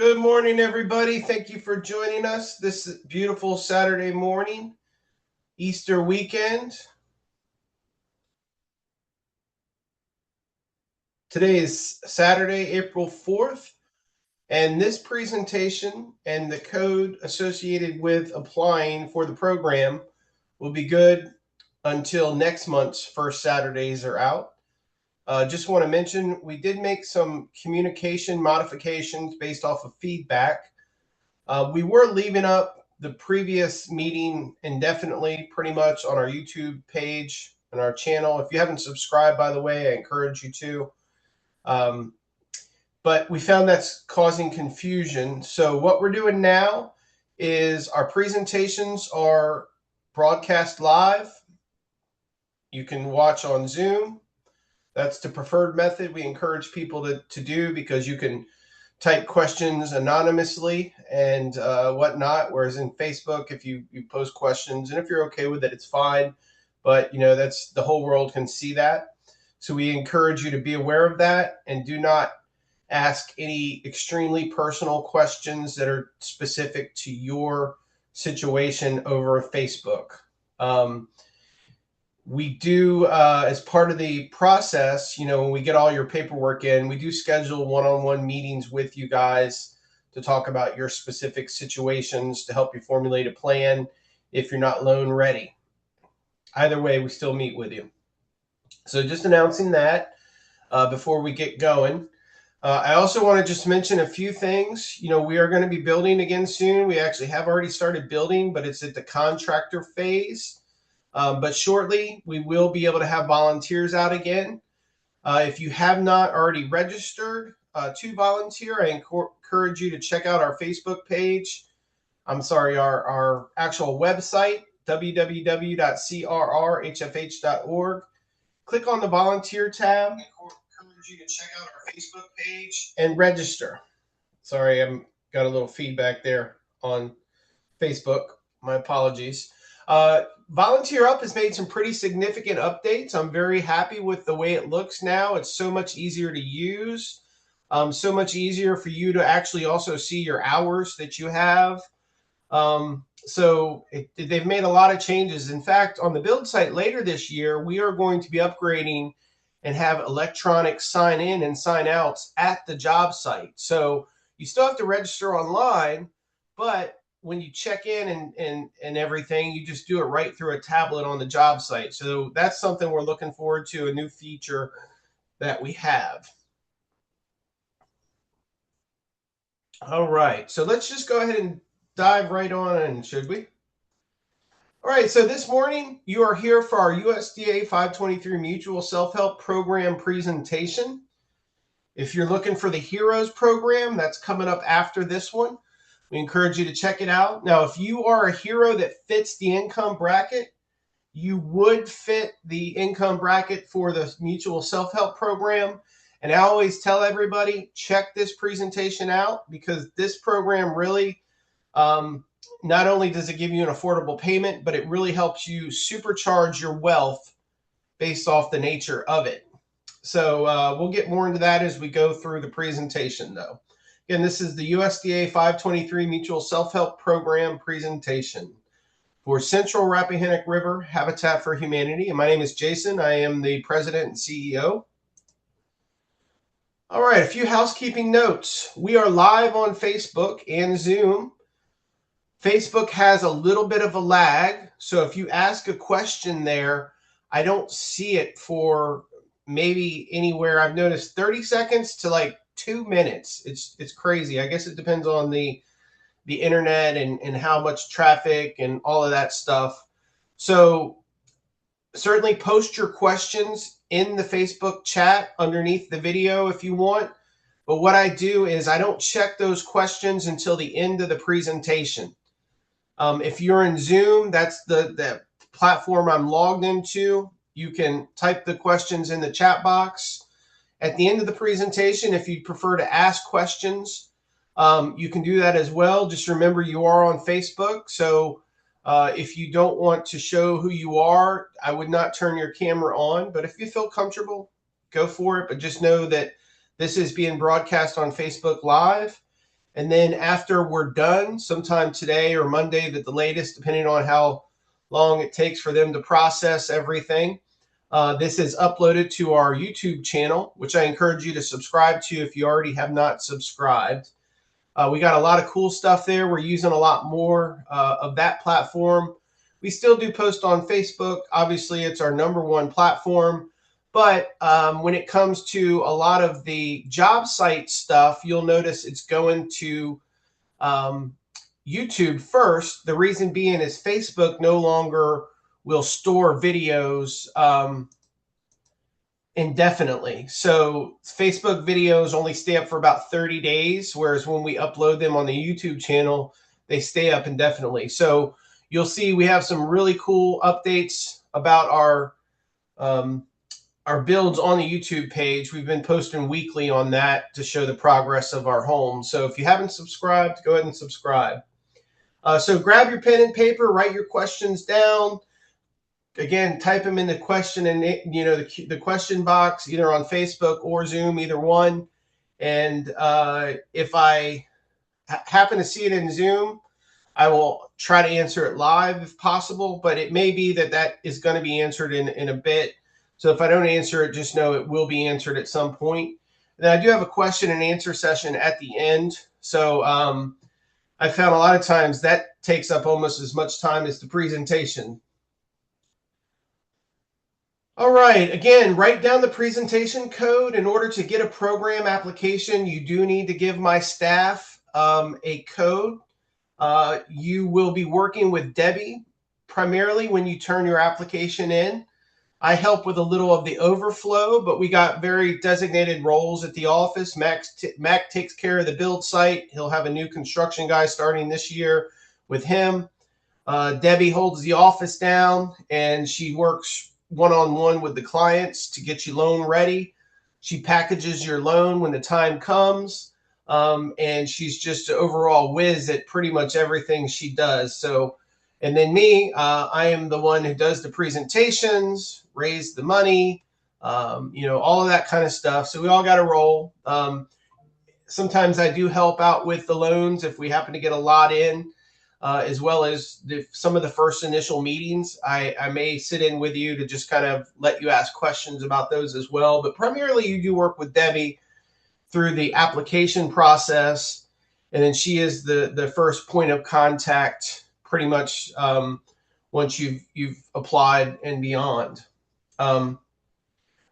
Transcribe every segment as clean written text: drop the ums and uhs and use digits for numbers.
Good morning, everybody. Thank you for joining us this beautiful Saturday morning, Easter weekend. Today is Saturday, April 4th, and this presentation and the code associated with applying for the program will be good until next month's first Saturdays are out. Just want to mention we did make some communication modifications based off of feedback. We were leaving up the previous meeting indefinitely, pretty much on our YouTube page and our channel. If you haven't subscribed, by the way, I encourage you to. But we found that's causing confusion. So what we're doing now is our presentations are broadcast live. You can watch on Zoom. That's the preferred method we encourage people to do, because you can type questions anonymously and whatnot. Whereas in Facebook, if you post questions, and if you're okay with it, it's fine. But that's the whole world can see that. So we encourage you to be aware of that and do not ask any extremely personal questions that are specific to your situation over Facebook. We do, as part of the process, when we get all your paperwork in, we do schedule one-on-one meetings with you guys to talk about your specific situations, to help you formulate a plan if you're not loan ready. Either way, we still meet with you. So just announcing that before we get going. I also want to just mention a few things. We are going to be building again soon. We actually have already started building, but it's at the contractor phase. But shortly, we will be able to have volunteers out again. If you have not already registered to volunteer, I encourage you to check out our Facebook page. Our actual website, www.crrhfh.org. Click on the volunteer tab. I encourage you to check out our Facebook page and register. Sorry, I've got a little feedback there on Facebook. My apologies. Volunteer Up has made some pretty significant updates. I'm very happy with the way it looks now. It's so much easier to use, so much easier for you to actually also see your hours that you have. They've made a lot of changes. In fact, on the build site later this year, we are going to be upgrading and have electronic sign in and sign outs at the job site. So you still have to register online, but when you check in and everything, you just do it right through a tablet on the job site. So that's something we're looking forward to, a new feature that we have. All right, so let's just go ahead and dive right on in, should we? All right, so this morning you are here for our USDA 523 Mutual Self-Help Program presentation. If you're looking for the Heroes program, that's coming up after this one. We encourage you to check it out. Now, if you are a hero that fits the income bracket, you would fit the income bracket for the Mutual Self-Help Program. And I always tell everybody, check this presentation out, because this program really, not only does it give you an affordable payment, but it really helps you supercharge your wealth based off the nature of it. So we'll get more into that as we go through the presentation, though. Again, this is the USDA 523 Mutual Self-Help Program presentation for Central Rappahannock River Habitat for Humanity. And my name is Jason. I am the president and CEO. All right, a few housekeeping notes. We are live on Facebook and Zoom. Facebook has a little bit of a lag, so if you ask a question there, I don't see it for maybe anywhere. I've noticed 30 seconds to like 2 minutes. It's crazy. I guess it depends on the internet and how much traffic and all of that stuff. So certainly post your questions in the Facebook chat underneath the video if you want. But what I do is I don't check those questions until the end of the presentation. If you're in Zoom, that's the platform I'm logged into. You can type the questions in the chat box. At the end of the presentation, if you prefer to ask questions, you can do that as well. Just remember, you are on Facebook. So if you don't want to show who you are, I would not turn your camera on. But if you feel comfortable, go for it. But just know that this is being broadcast on Facebook Live. And then after we're done, sometime today or Monday at the latest, depending on how long it takes for them to process everything, this is uploaded to our YouTube channel, which I encourage you to subscribe to if you already have not subscribed. We got a lot of cool stuff there. We're using a lot more of that platform. We still do post on Facebook. Obviously, it's our #1 platform. But when it comes to a lot of the job site stuff, you'll notice it's going to YouTube first. The reason being is Facebook no longer will store videos indefinitely. So Facebook videos only stay up for about 30 days, whereas when we upload them on the YouTube channel, they stay up indefinitely. So you'll see we have some really cool updates about our builds on the YouTube page. We've been posting weekly on that to show the progress of our home. So if you haven't subscribed, go ahead and subscribe. So grab your pen and paper, write your questions down. Again, type them in the question and the question box, either on Facebook or Zoom, either one. And if I happen to see it in Zoom, I will try to answer it live if possible. But it may be that is going to be answered in a bit. So if I don't answer it, just know it will be answered at some point. And then I do have a question and answer session at the end. So I found a lot of times that takes up almost as much time as the presentation. All right, again, write down the presentation code. In order to get a program application, you do need to give my staff a code. You will be working with Debbie primarily when you turn your application in. I help with a little of the overflow, but we got very designated roles at the office. Mac takes care of the build site. He'll have a new construction guy starting this year with him. Debbie holds the office down, and she works one-on-one with the clients to get you loan ready. She packages your loan when the time comes, and she's just an overall whiz at pretty much everything she does. So, and then me, I am the one who does the presentations, raise the money, all of that kind of stuff. So we all got to roll. Sometimes I do help out with the loans if we happen to get a lot in. As well as some of the first initial meetings. I may sit in with you to just kind of let you ask questions about those as well. But primarily you do work with Debbie through the application process. And then she is the first point of contact pretty much once you've applied and beyond. All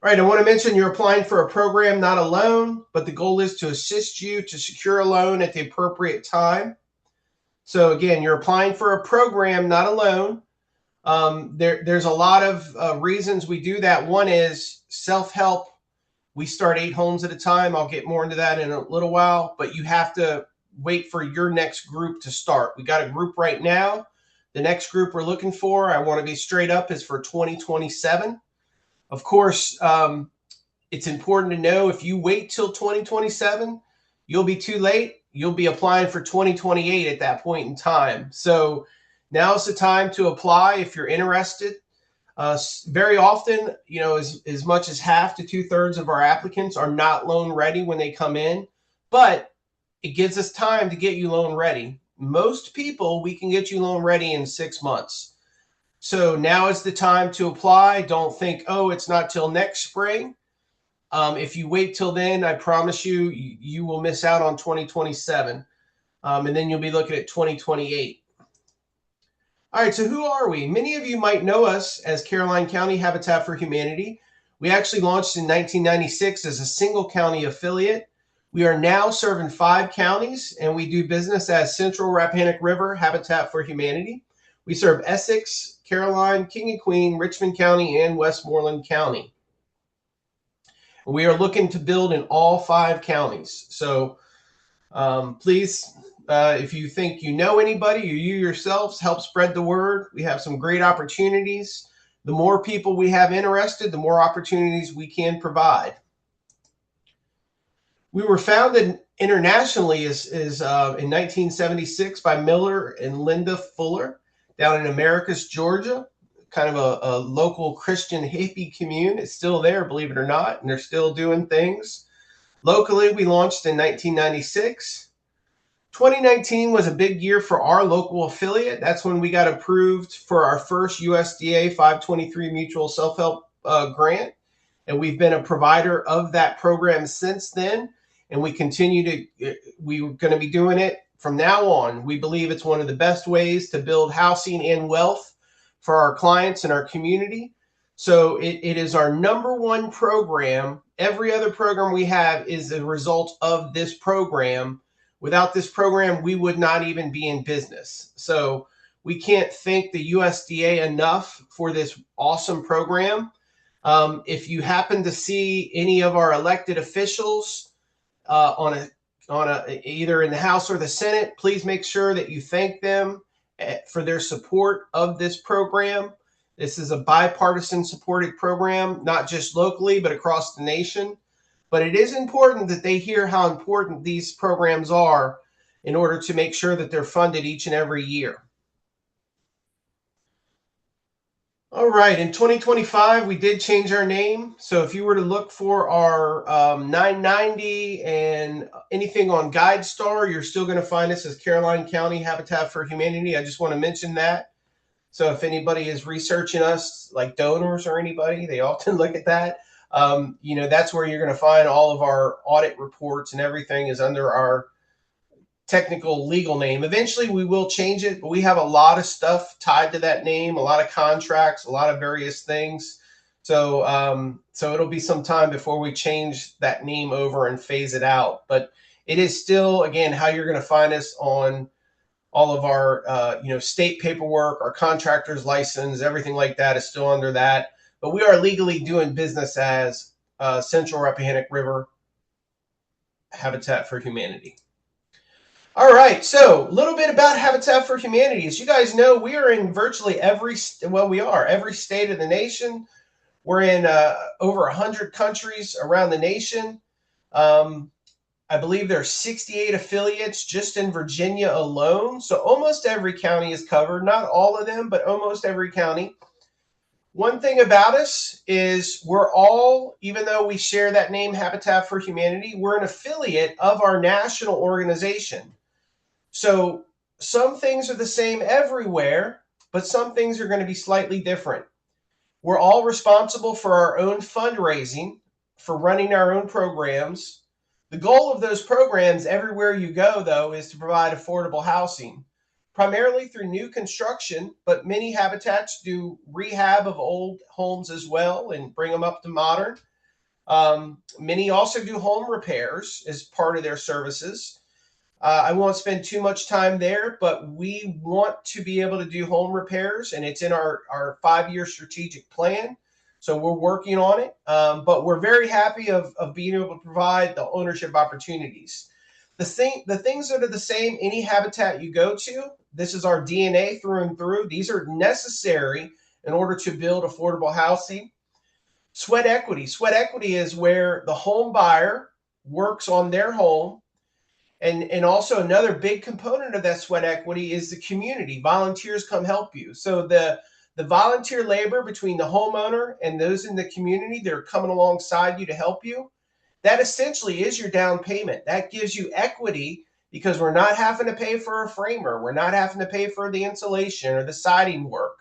right, I want to mention you're applying for a program, not a loan, but the goal is to assist you to secure a loan at the appropriate time. So again, you're applying for a program, not a loan. There's a lot of reasons we do that. One is self-help. We start 8 homes at a time. I'll get more into that in a little while, but you have to wait for your next group to start. We got a group right now. The next group we're looking for, I want to be straight up, is for 2027. Of course, it's important to know if you wait till 2027, you'll be too late. You'll be applying for 2028 at that point in time. So now's the time to apply if you're interested. Very often, as much as half to 2/3 of our applicants are not loan ready when they come in, but it gives us time to get you loan ready. Most people, we can get you loan ready in 6 months. So now is the time to apply. Don't think, oh, it's not till next spring. If you wait till then, I promise you will miss out on 2027. And then you'll be looking at 2028. All right, so who are we? Many of you might know us as Caroline County Habitat for Humanity. We actually launched in 1996 as a single county affiliate. We are now serving 5 counties, and we do business as Central Rappahannock River Habitat for Humanity. We serve Essex, Caroline, King and Queen, Richmond County, and Westmoreland County. We are looking to build in all 5 counties. So please, if you think you know anybody or you yourselves, help spread the word. We have some great opportunities. The more people we have interested, the more opportunities we can provide. We were founded internationally in 1976 by Miller and Linda Fuller down in Americus, Georgia. Kind of a local Christian hippie commune. It's still there, believe it or not, and they're still doing things. Locally, we launched in 1996. 2019 was a big year for our local affiliate. That's when we got approved for our first USDA 523 mutual self-help grant. And we've been a provider of that program since then. And we continue to, we're going to be doing it from now on. We believe it's one of the best ways to build housing and wealth for our clients and our community. So it is our number one program. Every other program we have is a result of this program. Without this program, we would not even be in business. So we can't thank the USDA enough for this awesome program. If you happen to see any of our elected officials on either in the House or the Senate, please make sure that you thank them for their support of this program. This is a bipartisan supported program, not just locally, but across the nation. But it is important that they hear how important these programs are in order to make sure that they're funded each and every year. All right, in 2025, we did change our name. So if you were to look for our 990 and anything on GuideStar, you're still going to find us as Caroline County Habitat for Humanity. I just want to mention that. So if anybody is researching us, like donors or anybody, they often look at that. That's where you're going to find all of our audit reports, and everything is under our technical legal name. Eventually we will change it, but we have a lot of stuff tied to that name, a lot of contracts, a lot of various things. So it'll be some time before we change that name over and phase it out. But it is still, again, how you're going to find us on all of our state paperwork, our contractor's license, everything like that is still under that. But we are legally doing business as Central Rappahannock River Habitat for Humanity. All right, so a little bit about Habitat for Humanity. As you guys know, we are in virtually every state of the nation. We're in over 100 countries around the nation. I believe there are 68 affiliates just in Virginia alone. So almost every county is covered. Not all of them, but almost every county. One thing about us is we're all, even though we share that name, Habitat for Humanity, we're an affiliate of our national organization. So some things are the same everywhere, but some things are going to be slightly different. We're all responsible for our own fundraising, for running our own programs. The goal of those programs everywhere you go, though, is to provide affordable housing, primarily through new construction, but many habitats do rehab of old homes as well and bring them up to modern. Many also do home repairs as part of their services. I won't spend too much time there, but we want to be able to do home repairs, and it's in our 5-year strategic plan. So we're working on it, but we're very happy of being able to provide the ownership opportunities. The things that are the same, any habitat you go to, this is our DNA through and through. These are necessary in order to build affordable housing. Sweat equity. Sweat equity is where the home buyer works on their home. And also another big component of that sweat equity is the community. Volunteers come help you. So the volunteer labor between the homeowner and those in the community that are coming alongside you to help you, that essentially is your down payment. That gives you equity because we're not having to pay for a framer. We're not having to pay for the insulation or the siding work.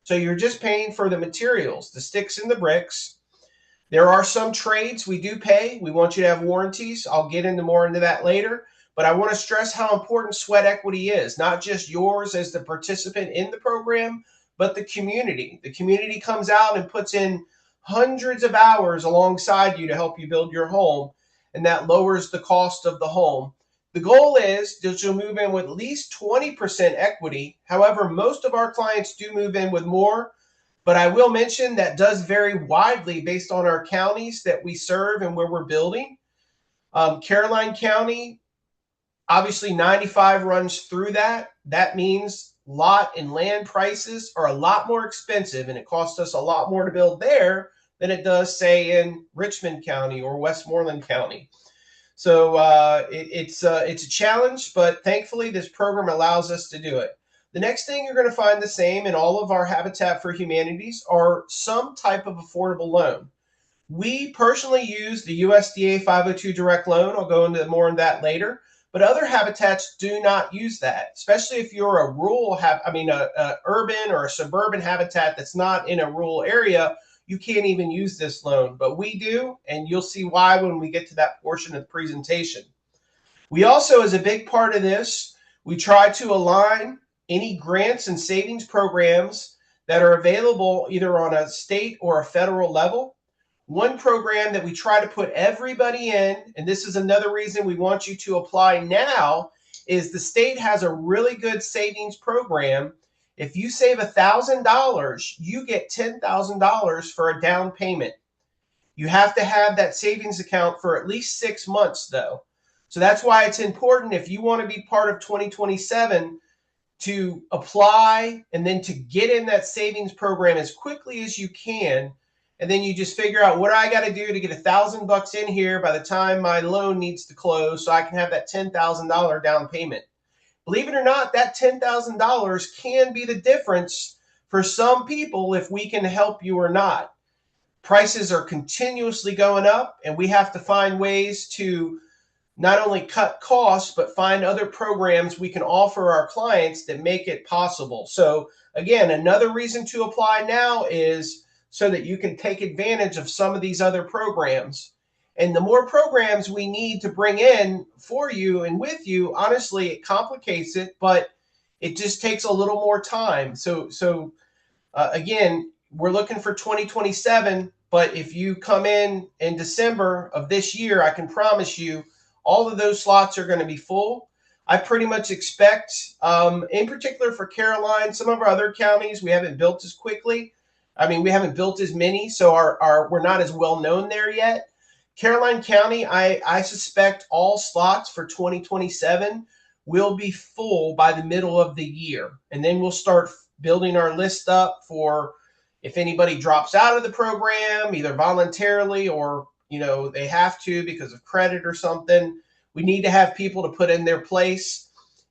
So you're just paying for the materials, the sticks and the bricks. There are some trades we do pay. We want you to have warranties. I'll get more into that later. But I want to stress how important sweat equity is, not just yours as the participant in the program, but the community. The community comes out and puts in hundreds of hours alongside you to help you build your home, and that lowers the cost of the home. The goal is that you'll move in with at least 20% equity. However, most of our clients do move in with more, but I will mention that does vary widely based on our counties that we serve and where we're building. Caroline County, obviously 95 runs through that. That means lot and land prices are a lot more expensive, and it costs us a lot more to build there than it does, say, in Richmond County or Westmoreland County. So it's a challenge, but thankfully this program allows us to do it. The next thing you're going to find the same in all of our Habitat for Humanities are some type of affordable loan. We personally use the USDA 502 direct loan. I'll go into more on that later. but other habitats do not use that, especially if you're a rural, a urban or a suburban habitat that's not in a rural area. You can't even use this loan, but we do, and you'll see why when we get to that portion of the presentation. We also, as a big part of this, we try to align any grants and savings programs that are available either on a state or a federal level. One program that we try to put everybody in, and this is another reason we want you to apply now, is the state has a really good savings program. If you save $1,000, you get $10,000 for a down payment. You have to have that savings account for at least 6 months, though. So that's why it's important, if you want to be part of 2027, to apply and then to get in that savings program as quickly as you can. And then you just figure out, what do I got to do to get $1,000 in here by the time my loan needs to close so I can have that $10,000 down payment. Believe it or not, that $10,000 can be the difference for some people if we can help you or not. Prices are continuously going up, and we have to find ways to not only cut costs, but find other programs we can offer our clients that make it possible. So again, another reason to apply now is so that you can take advantage of some of these other programs. And the more programs we need to bring in for you and with you, honestly, it complicates it, but it just takes a little more time. So again, we're looking for 2027, but if you come in December of this year, I can promise you all of those slots are going to be full. I pretty much expect, in particular for Caroline, some of our other counties, we haven't built as quickly. We haven't built as many, so we're not as well known there yet. Caroline County, I suspect all slots for 2027 will be full by the middle of the year. And then we'll start building our list up for if anybody drops out of the program, either voluntarily or they have to because of credit or something. We need to have people to put in their place.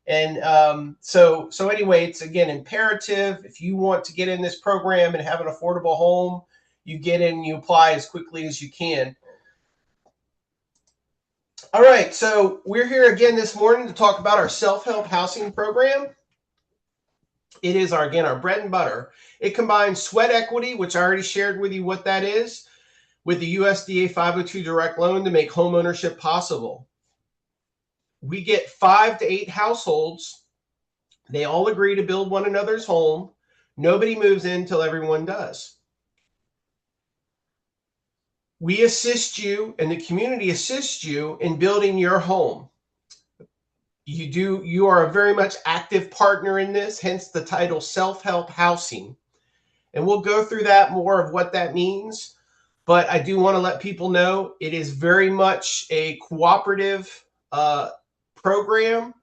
And so anyway, it's again imperative. If you want to get in this program and have an affordable home, you get in, you apply as quickly as you can. All right, so we're here again this morning to talk about our self-help housing program. It is our bread and butter. It combines sweat equity, which I already shared with you what that is, with the USDA 502 direct loan to make home ownership possible. We get 5 to 8 households. They all agree to build one another's home. Nobody moves in until everyone does. We assist you, and the community assists you in building your home. You are a very much active partner in this, hence the title Self-Help Housing. And we'll go through that more of what that means. But I do want to let people know it is very much a cooperative program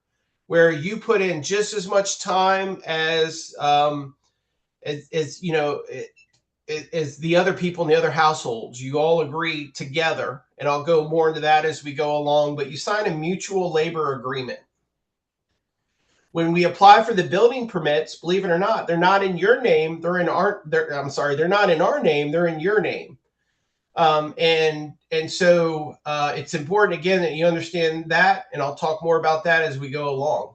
where you put in just as much time as the other people in the other households. You all agree together, and I'll go more into that as we go along, but you sign a mutual labor agreement. When we apply for the building permits, believe it or not, they're not in your name. They're not in our name. They're in your name. So it's important, again, that you understand that, and I'll talk more about that as we go along.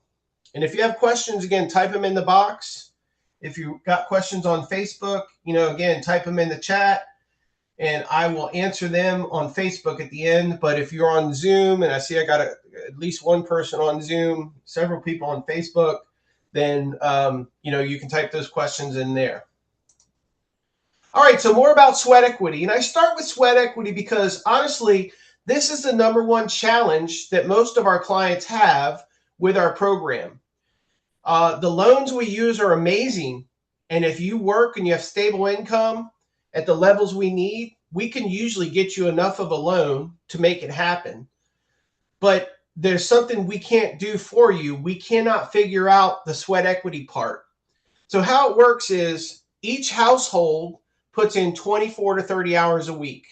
And if you have questions, again, type them in the box. If you got questions on Facebook, again, type them in the chat, and I will answer them on Facebook at the end. But if you're on Zoom, and I see I got at least one person on Zoom, several people on Facebook, then, you can type those questions in there. All right, so more about sweat equity. And I start with sweat equity because, honestly, this is the #1 challenge that most of our clients have with our program. The loans we use are amazing. And if you work and you have stable income at the levels we need, we can usually get you enough of a loan to make it happen. But there's something we can't do for you. We cannot figure out the sweat equity part. So how it works is each household puts in 24 to 30 hours a week.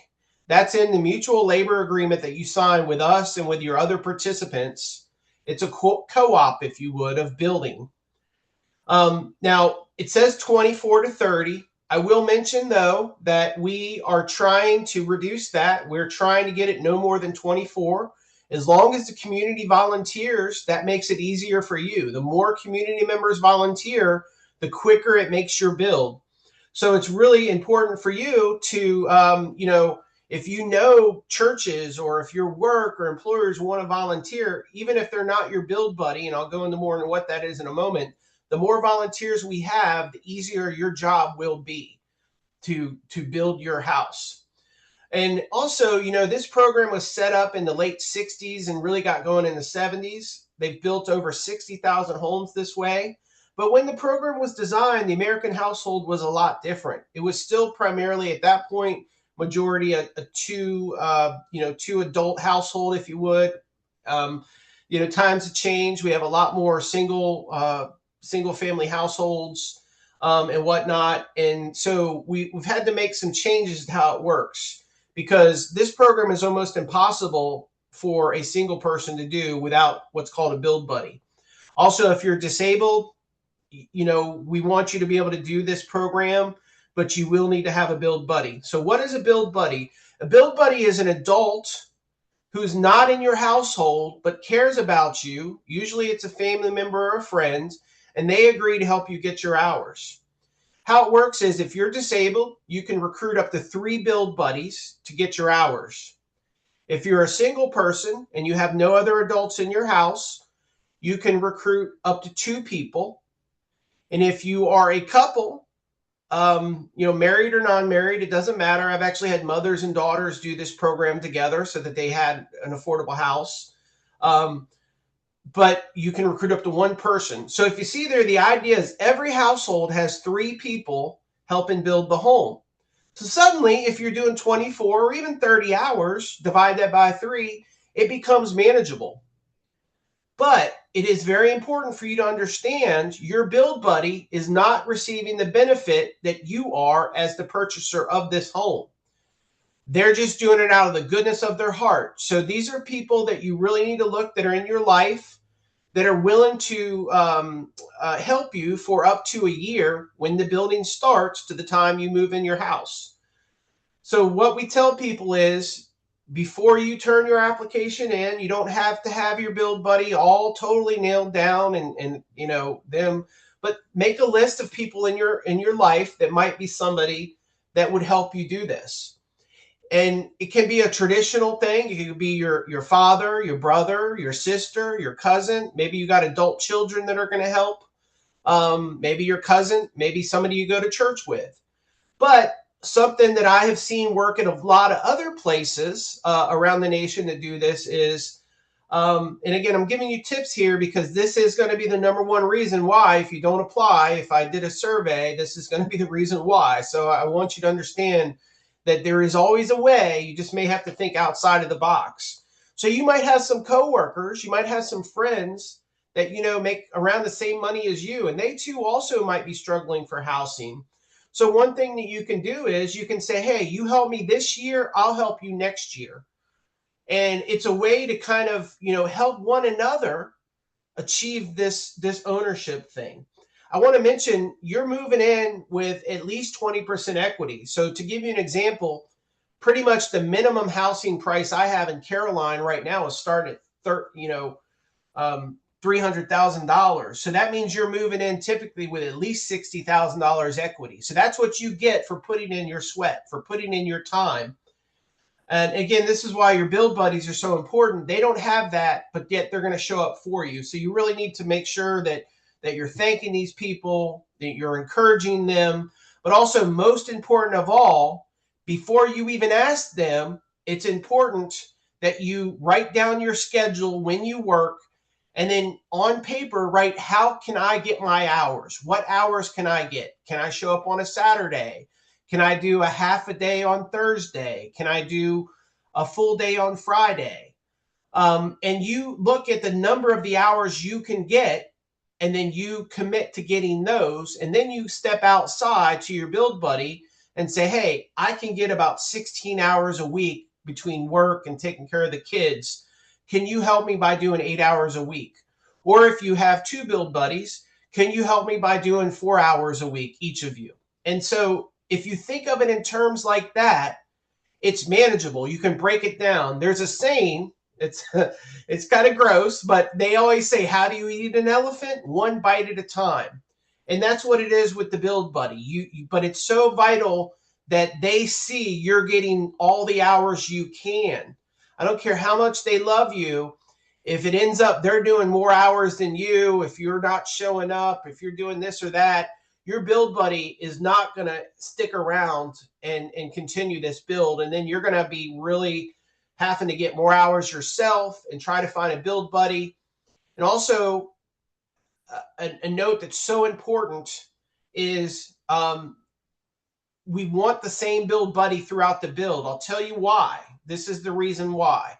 That's in the mutual labor agreement that you sign with us and with your other participants. It's a co-op, if you would, of building. Now, it says 24 to 30. I will mention, though, that we are trying to reduce that. We're trying to get it no more than 24. As long as the community volunteers, that makes it easier for you. The more community members volunteer, the quicker it makes your build. So it's really important for you to, if you know churches or if your work or employers want to volunteer, even if they're not your build buddy, and I'll go into more into what that is in a moment, the more volunteers we have, the easier your job will be to build your house. And also, this program was set up in the late 60s and really got going in the 70s. They've built over 60,000 homes this way. But when the program was designed, the American household was a lot different. It was still primarily at that point, majority a two adult household, if you would. Times have changed. We have a lot more single family households and whatnot. And so we've had to make some changes to how it works, because this program is almost impossible for a single person to do without what's called a build buddy. Also, if you're disabled, we want you to be able to do this program, but you will need to have a build buddy. So what is a build buddy? A build buddy is an adult who's not in your household, but cares about you. Usually it's a family member or a friend, and they agree to help you get your hours. How it works is, if you're disabled, you can recruit up to 3 build buddies to get your hours. If you're a single person and you have no other adults in your house, you can recruit up to 2 people. And if you are a couple, married or non-married, it doesn't matter. I've actually had mothers and daughters do this program together so that they had an affordable house. But you can recruit up to 1 person. So if you see there, the idea is every household has 3 people helping build the home. So suddenly, if you're doing 24 or even 30 hours, divide that by 3, it becomes manageable. But it is very important for you to understand your build buddy is not receiving the benefit that you are as the purchaser of this home. They're just doing it out of the goodness of their heart. So these are people that you really need to look that are in your life, that are willing to help you for up to a year when the building starts to the time you move in your house. So what we tell people is, before you turn your application in, you don't have to have your build buddy all totally nailed down and them, but make a list of people in your life that might be somebody that would help you do this. And it can be a traditional thing. It could be your father, your brother, your sister, your cousin. Maybe you got adult children that are going to help. Maybe your cousin, maybe somebody you go to church with. But something that I have seen work in a lot of other places around the nation that do this is, and again, I'm giving you tips here because this is going to be the number one reason why, if you don't apply, if I did a survey, this is going to be the reason why. So I want you to understand that there is always a way. You just may have to think outside of the box. So you might have some coworkers, you might have some friends that, make around the same money as you, and they too also might be struggling for housing. So one thing that you can do is you can say, hey, you help me this year, I'll help you next year. And it's a way to kind of, help one another achieve this ownership thing. I want to mention you're moving in with at least 20% equity. So to give you an example, pretty much the minimum housing price I have in Caroline right now is starting at $300,000. So that means you're moving in typically with at least $60,000 equity. So that's what you get for putting in your sweat, for putting in your time. And again, this is why your build buddies are so important. They don't have that, but yet they're going to show up for you. So you really need to make sure that you're thanking these people, that you're encouraging them, but also most important of all, before you even ask them, it's important that you write down your schedule when you work. And then on paper, write, how can I get my hours? What hours can I get? Can I show up on a Saturday? Can I do a half a day on Thursday? Can I do a full day on Friday? And you look at the number of the hours you can get, and then you commit to getting those. And then you step outside to your build buddy and say, hey, I can get about 16 hours a week between work and taking care of the kids. Can you help me by doing 8 hours a week? Or if you have 2 build buddies, can you help me by doing 4 hours a week, each of you? And so if you think of it in terms like that, it's manageable. You can break it down. There's a saying, It's it's kind of gross, but they always say, how do you eat an elephant? One bite at a time. And that's what it is with the Build Buddy. But it's so vital that they see you're getting all the hours you can. I don't care how much they love you. If it ends up they're doing more hours than you, if you're not showing up, if you're doing this or that, your Build Buddy is not going to stick around and continue this build. And then you're going to be really having to get more hours yourself and try to find a Build Buddy. And also a note that's so important is we want the same Build Buddy throughout the build. I'll tell you why. This is the reason why.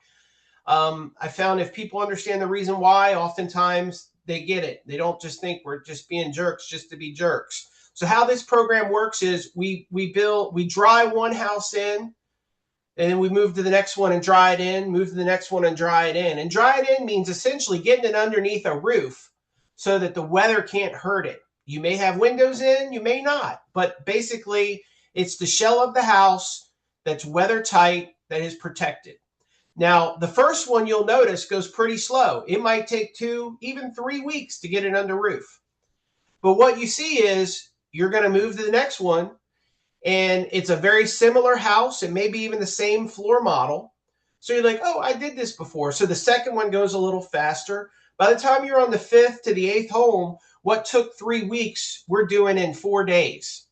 I found if people understand the reason why, oftentimes they get it. They don't just think we're just being jerks just to be jerks. So how this program works is we dry one house in, and then we move to the next one and dry it in, move to the next one and dry it in. And dry it in means essentially getting it underneath a roof so that the weather can't hurt it. You may have windows in, you may not, but basically it's the shell of the house that's weather tight, that is protected. Now, the first one you'll notice goes pretty slow. It might take 2, even 3 weeks to get it under roof. But what you see is you're going to move to the next one, and it's a very similar house. It may be even the same floor model. So you're like, oh, I did this before. So the second one goes a little faster. By the time you're on the 5th to the 8th home, what took 3 weeks, we're doing in 4 days.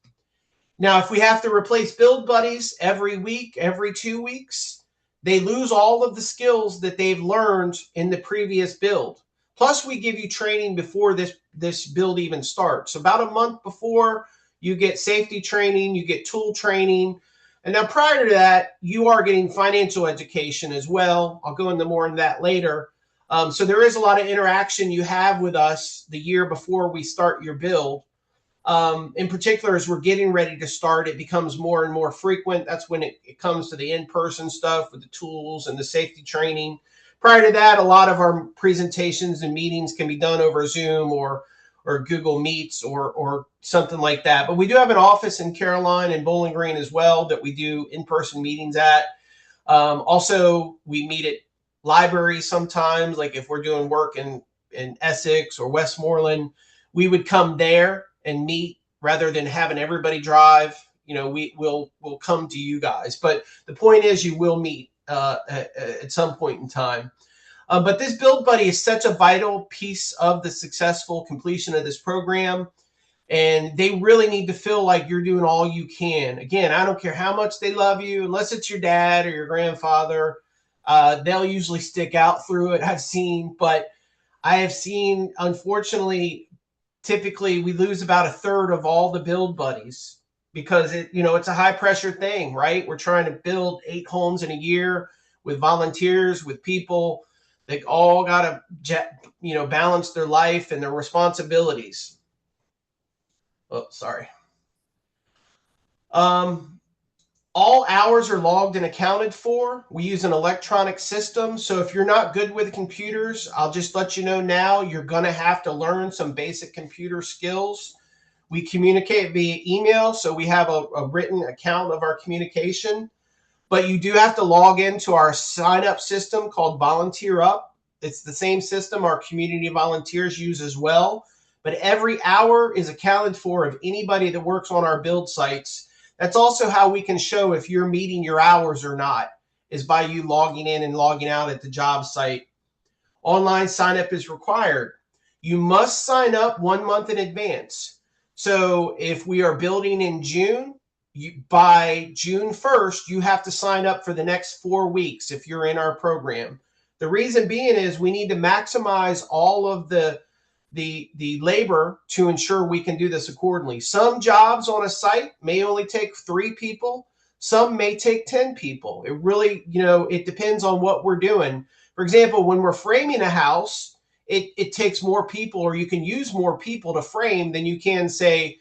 Now, if we have to replace Build Buddies every week, every 2 weeks, they lose all of the skills that they've learned in the previous build. Plus, we give you training before this build even starts. About a month before, you get safety training, you get tool training. And now prior to that, you are getting financial education as well. I'll go into more on that later. So there is a lot of interaction you have with us the year before we start your build. In particular, as we're getting ready to start, it becomes more and more frequent. That's when it comes to the in-person stuff with the tools and the safety training. Prior to that, a lot of our presentations and meetings can be done over Zoom or Google Meets or something like that. But we do have an office in Caroline and Bowling Green as well that we do in-person meetings at. Also, we meet at libraries sometimes, like if we're doing work in Essex or Westmoreland, we would come there and meet rather than having everybody drive. You know, we'll come to you guys. But the point is you will meet at some point in time. But this Build Buddy is such a vital piece of the successful completion of this program. And they really need to feel like you're doing all you can. Again, I don't care how much they love you, unless it's your dad or your grandfather. They'll usually stick out through it, I've seen. But I have seen, unfortunately, typically we lose about a third of all the Build Buddies because it's a high pressure thing, right? We're trying to build 8 homes in a year with volunteers, with people. They all got to, balance their life and their responsibilities. Oh, sorry. All hours are logged and accounted for. We use an electronic system. So if you're not good with computers, I'll just let you know now, you're going to have to learn some basic computer skills. We communicate via email, so we have a written account of our communication. But you do have to log into our sign-up system called Volunteer Up. It's the same system our community volunteers use as well. But every hour is accounted for of anybody that works on our build sites. That's also how we can show if you're meeting your hours or not, is by you logging in and logging out at the job site. Online sign-up is required. You must sign up 1 month in advance. So if we are building in June, by June 1st, you have to sign up for the next 4 weeks if you're in our program. The reason being is we need to maximize all of the labor to ensure we can do this accordingly. Some jobs on a site may only take 3 people. Some may take 10 people. It really, it depends on what we're doing. For example, when we're framing a house, it takes more people, or you can use more people to frame than you can, say,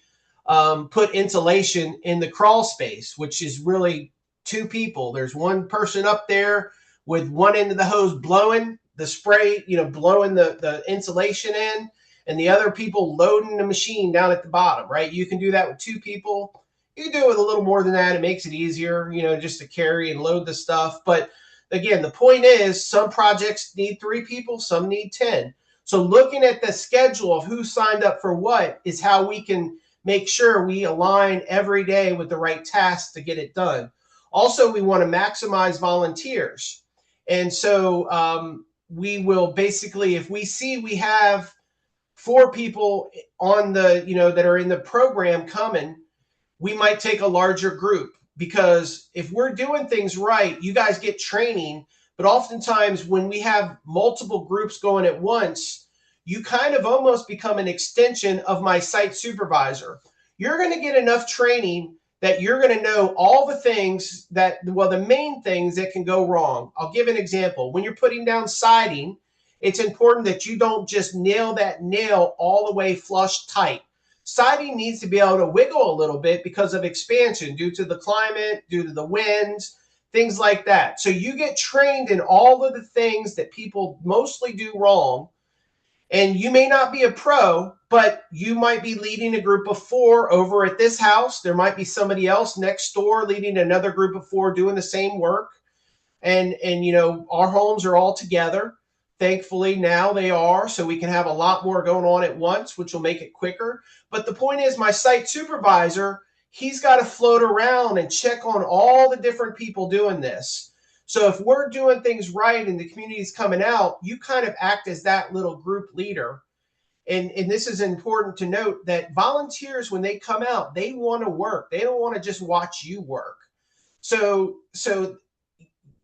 put insulation in the crawl space, which is really 2 people. There's one person up there with one end of the hose blowing the spray, blowing the insulation in, and the other people loading the machine down at the bottom, right? You can do that with 2 people. You can do it with a little more than that. It makes it easier, just to carry and load the stuff. But again, the point is some projects need 3 people, some need 10. So looking at the schedule of who signed up for what is how we can make sure we align every day with the right tasks to get it done. Also, we want to maximize volunteers. And so we will basically, if we see we have 4 people on the, that are in the program coming, we might take a larger group, because if we're doing things right, you guys get training. But oftentimes when we have multiple groups going at once, you kind of almost become an extension of my site supervisor. You're going to get enough training that you're going to know all the things that, well, the main things that can go wrong. I'll give an example. When you're putting down siding, it's important that you don't just nail that nail all the way flush tight. Siding needs to be able to wiggle a little bit because of expansion due to the climate, due to the winds, things like that. So you get trained in all of the things that people mostly do wrong. And you may not be a pro, but you might be leading a group of 4 over at this house. There might be somebody else next door leading another group of 4 doing the same work. And our homes are all together. Thankfully, now they are, so we can have a lot more going on at once, which will make it quicker. But the point is, my site supervisor, he's got to float around and check on all the different people doing this. So if we're doing things right and the community is coming out, you kind of act as that little group leader. And this is important to note that volunteers, when they come out, they want to work. They don't want to just watch you work. So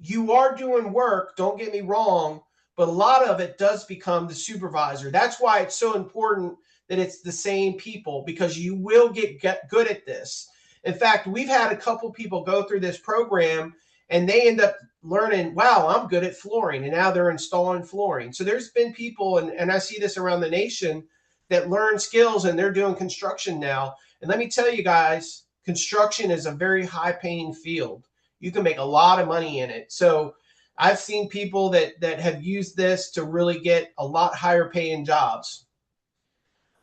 you are doing work, don't get me wrong, but a lot of it does become the supervisor. That's why it's so important that it's the same people, because you will get good at this. In fact, we've had a couple people go through this program and they end up learning, wow, I'm good at flooring. And now they're installing flooring. So there's been people, and I see this around the nation, that learn skills and they're doing construction now. And let me tell you guys, construction is a very high paying field. You can make a lot of money in it. So I've seen people that have used this to really get a lot higher paying jobs.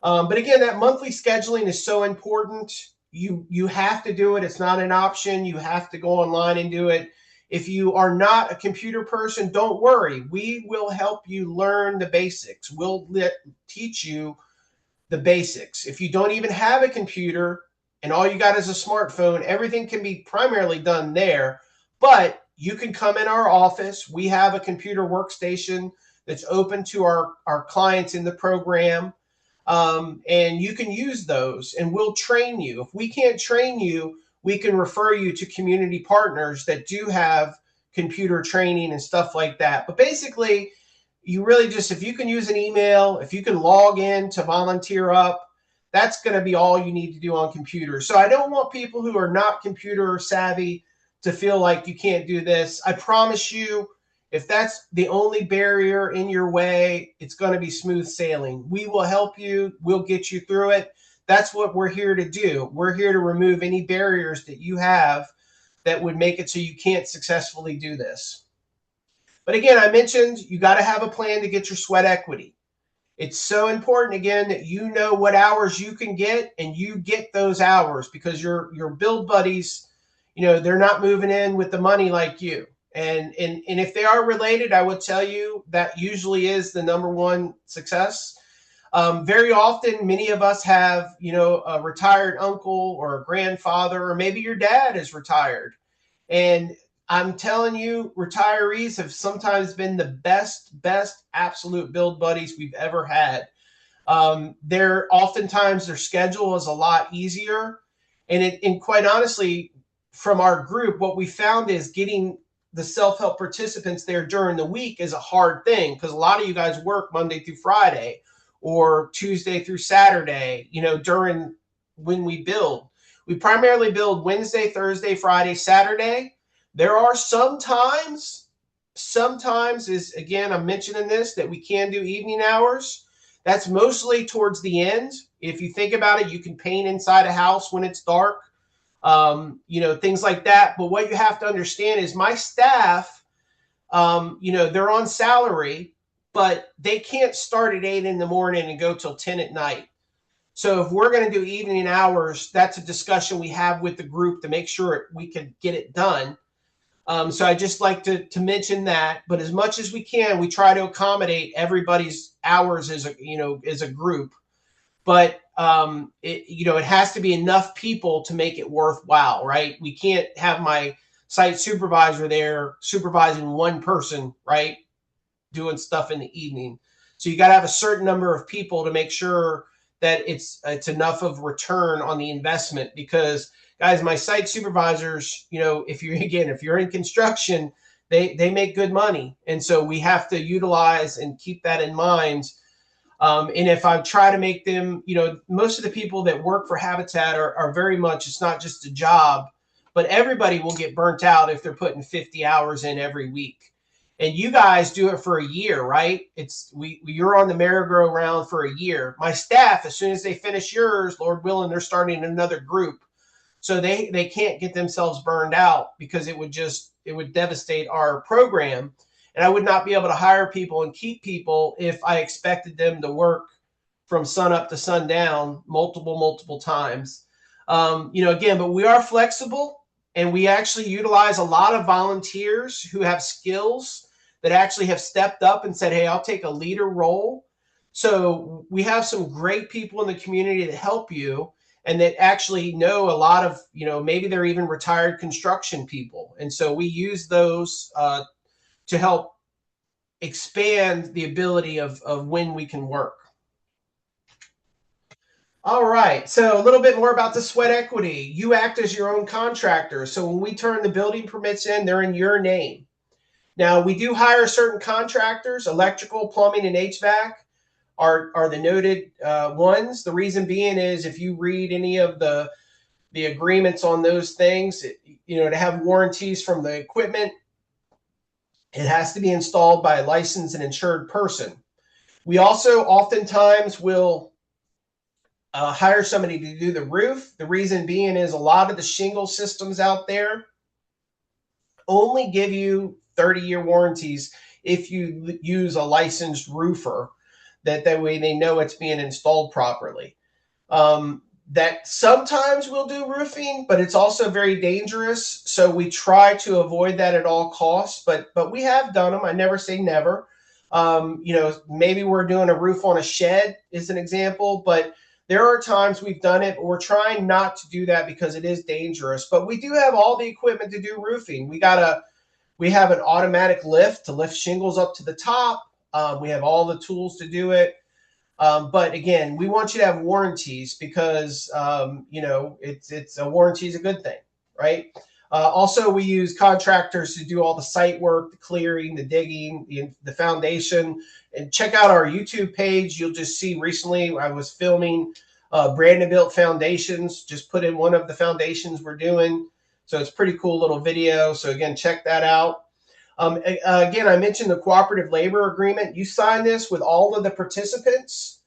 But again, that monthly scheduling is so important. You have to do it. It's not an option. You have to go online and do it. If you are not a computer person, don't worry. We will help you learn the basics. We'll teach you the basics. If you don't even have a computer and all you got is a smartphone, everything can be primarily done there. But you can come in our office. We have a computer workstation that's open to our clients in the program. And you can use those and we'll train you. If we can't train you, we can refer you to community partners that do have computer training and stuff like that. But basically, you really just, if you can use an email, if you can log in to volunteer up, that's going to be all you need to do on computers. So I don't want people who are not computer savvy to feel like you can't do this. I promise you, if that's the only barrier in your way, it's going to be smooth sailing. We will help you. We'll get you through it. That's what we're here to do. We're here to remove any barriers that you have that would make it so you can't successfully do this. But again, I mentioned you got to have a plan to get your sweat equity. It's so important, again, that you know what hours you can get and you get those hours, because your build buddies, they're not moving in with the money like you. And if they are related, I would tell you that usually is the number one success. Very often, many of us have, a retired uncle or a grandfather, or maybe your dad is retired. And I'm telling you, retirees have sometimes been the best absolute build buddies we've ever had. Oftentimes their schedule is a lot easier. And quite honestly, from our group, what we found is getting the self-help participants there during the week is a hard thing, because a lot of you guys work Monday through Friday or Tuesday through Saturday, during when we build. We primarily build Wednesday, Thursday, Friday, Saturday. There are sometimes is, again, I'm mentioning this, that we can do evening hours. That's mostly towards the end. If you think about it, you can paint inside a house when it's dark, things like that. But what you have to understand is my staff, they're on salary, but they can't start at 8 in the morning and go till 10 at night. So if we're going to do evening hours, that's a discussion we have with the group to make sure we can get it done. So I just like to mention that. But as much as we can, we try to accommodate everybody's hours as a group. But it has to be enough people to make it worthwhile, right? We can't have my site supervisor there supervising one person, right, doing stuff in the evening. So you got to have a certain number of people to make sure that it's enough of return on the investment. Because guys, my site supervisors, if you're in construction, they make good money, and so we have to utilize and keep that in mind. And if I try to make them, most of the people that work for Habitat are very much, it's not just a job, but everybody will get burnt out if they're putting 50 hours in every week. And you guys do it for a year, right? You're on the merry-go-round for a year. My staff, as soon as they finish yours, Lord willing, they're starting another group. So they can't get themselves burned out, because it would devastate our program. And I would not be able to hire people and keep people if I expected them to work from sun up to sundown multiple times. Again, but we are flexible, and we actually utilize a lot of volunteers who have skills that actually have stepped up and said, hey, I'll take a leader role. So we have some great people in the community that help you, and that actually know a lot of, maybe they're even retired construction people. And so we use those to help expand the ability of when we can work. All right, so a little bit more about the sweat equity. You act as your own contractor. So when we turn the building permits in, they're in your name. Now, we do hire certain contractors. Electrical, plumbing, and HVAC are the noted ones. The reason being is, if you read any of the agreements on those things, to have warranties from the equipment, it has to be installed by a licensed and insured person. We also oftentimes will hire somebody to do the roof. The reason being is, a lot of the shingle systems out there only give you 30-year warranties if you use a licensed roofer. That way they know it's being installed properly. That sometimes we'll do roofing, but it's also very dangerous. So we try to avoid that at all costs, but we have done them. I never say never. Maybe we're doing a roof on a shed is an example, but there are times we've done it, but we're trying not to do that because it is dangerous. But we do have all the equipment to do roofing. We have an automatic lift to lift shingles up to the top. We have all the tools to do it. But again, we want you to have warranties, because, it's a warranty is a good thing, right? Also, we use contractors to do all the site work, the clearing, the digging, the foundation. And check out our YouTube page. You'll just see, recently I was filming Brandon Built Foundations. Just put in one of the foundations we're doing. So it's a pretty cool little video. So again, check that out. Again, I mentioned the cooperative labor agreement. You sign this with all of the participants.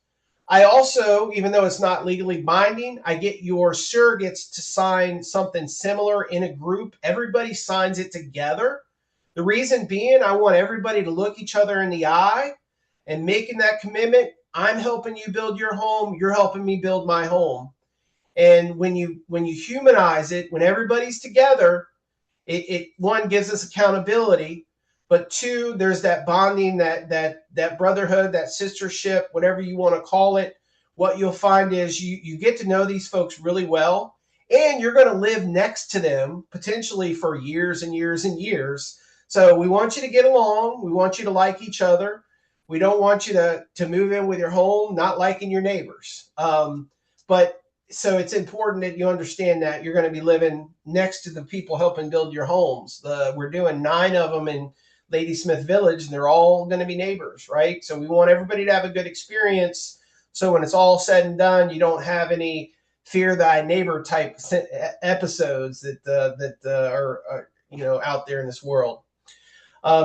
I also, even though it's not legally binding, I get your surrogates to sign something similar in a group. Everybody signs it together. The reason being, I want everybody to look each other in the eye and making that commitment. I'm helping you build your home. You're helping me build my home. And when you humanize it, when everybody's together, it one, gives us accountability, but two, there's that bonding, that brotherhood, that sistership, whatever you want to call it. What you'll find is you get to know these folks really well, and you're going to live next to them potentially for years and years and years. So we want you to get along. We want you to like each other. We don't want you to move in with your home not liking your neighbors. So it's important that you understand that you're going to be living next to the people helping build your homes. We're doing 9 of them in Ladysmith Village, and they're all going to be neighbors, right? So we want everybody to have a good experience. So when it's all said and done, you don't have any fear thy neighbor type episodes that are out there in this world.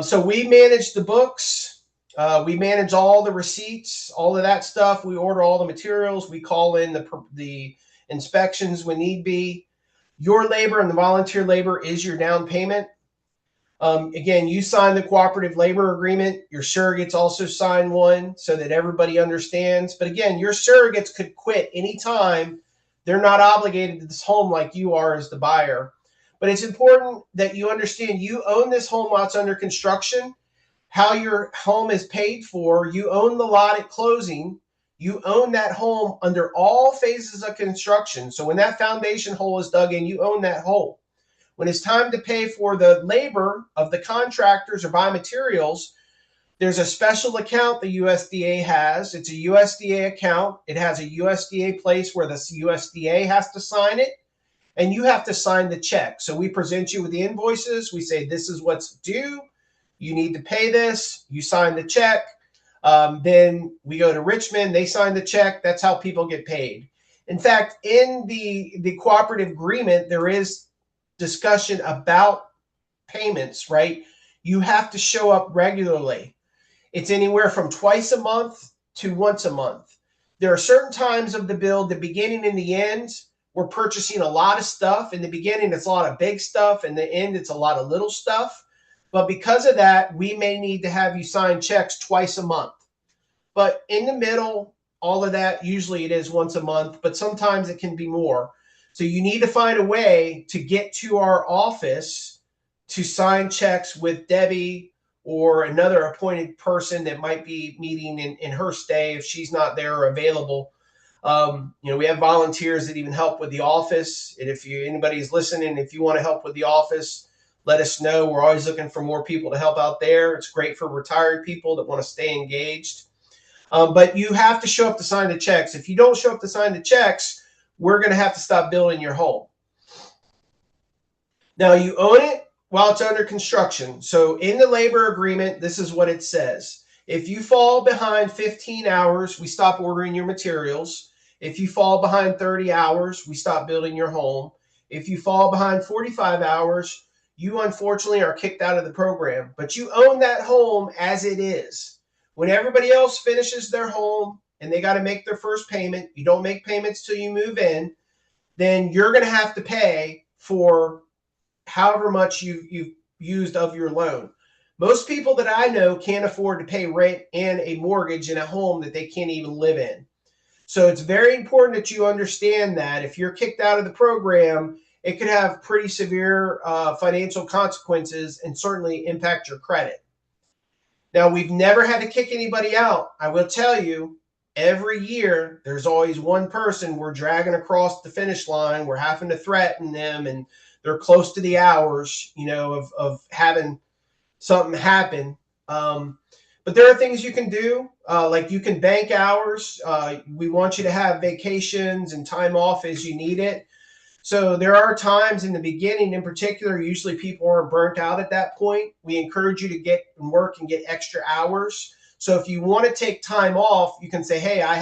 So we manage the books. We manage all the receipts, all of that stuff. We order all the materials. We call in the inspections when need be. Your labor and the volunteer labor is your down payment. Again, you sign the cooperative labor agreement. Your surrogates also sign one so that everybody understands. But again, your surrogates could quit anytime. They're not obligated to this home like you are as the buyer. But it's important that you understand you own this home while it's under construction, how your home is paid for. You own the lot at closing. You own that home under all phases of construction. So when that foundation hole is dug in, you own that hole. When it's time to pay for the labor of the contractors or buy materials, there's a special account the USDA has. It's a USDA account. It has a USDA place where the USDA has to sign it, and you have to sign the check. So we present you with the invoices. We say, this is what's due. You need to pay this. You sign the check. Then we go to Richmond. They sign the check. That's how people get paid. In fact, in the cooperative agreement, there is discussion about payments, right? You have to show up regularly. It's anywhere from twice a month to once a month. There are certain times of the build, the beginning and the end, we're purchasing a lot of stuff. In the beginning, it's a lot of big stuff. In the end, it's a lot of little stuff. But because of that, we may need to have you sign checks twice a month. But in the middle, all of that, usually it is once a month, but sometimes it can be more. So you need to find a way to get to our office to sign checks with Debbie or another appointed person that might be meeting in her stay if she's not there or available. We have volunteers that even help with the office. And if anybody's listening, if you want to help with the office, let us know. We're always looking for more people to help out there. It's great for retired people that want to stay engaged. But you have to show up to sign the checks. If you don't show up to sign the checks, we're going to have to stop building your home. Now, you own it while it's under construction. So in the labor agreement, this is what it says. If you fall behind 15 hours, we stop ordering your materials. If you fall behind 30 hours, we stop building your home. If you fall behind 45 hours, you unfortunately are kicked out of the program. But you own that home as it is. When everybody else finishes their home and they got to make their first payment, you don't make payments till you move in, then you're going to have to pay for however much you've used of your loan. Most people that I know can't afford to pay rent and a mortgage in a home that they can't even live in. So it's very important that you understand that if you're kicked out of the program, it could have pretty severe financial consequences and certainly impact your credit. Now, we've never had to kick anybody out. I will tell you, every year, there's always one person we're dragging across the finish line. We're having to threaten them, and they're close to the hours, of having something happen. But there are things you can do, like you can bank hours. We want you to have vacations and time off as you need it. So there are times in the beginning, in particular, usually people aren't burnt out at that point. We encourage you to get and work and get extra hours. So if you want to take time off, you can say, hey, I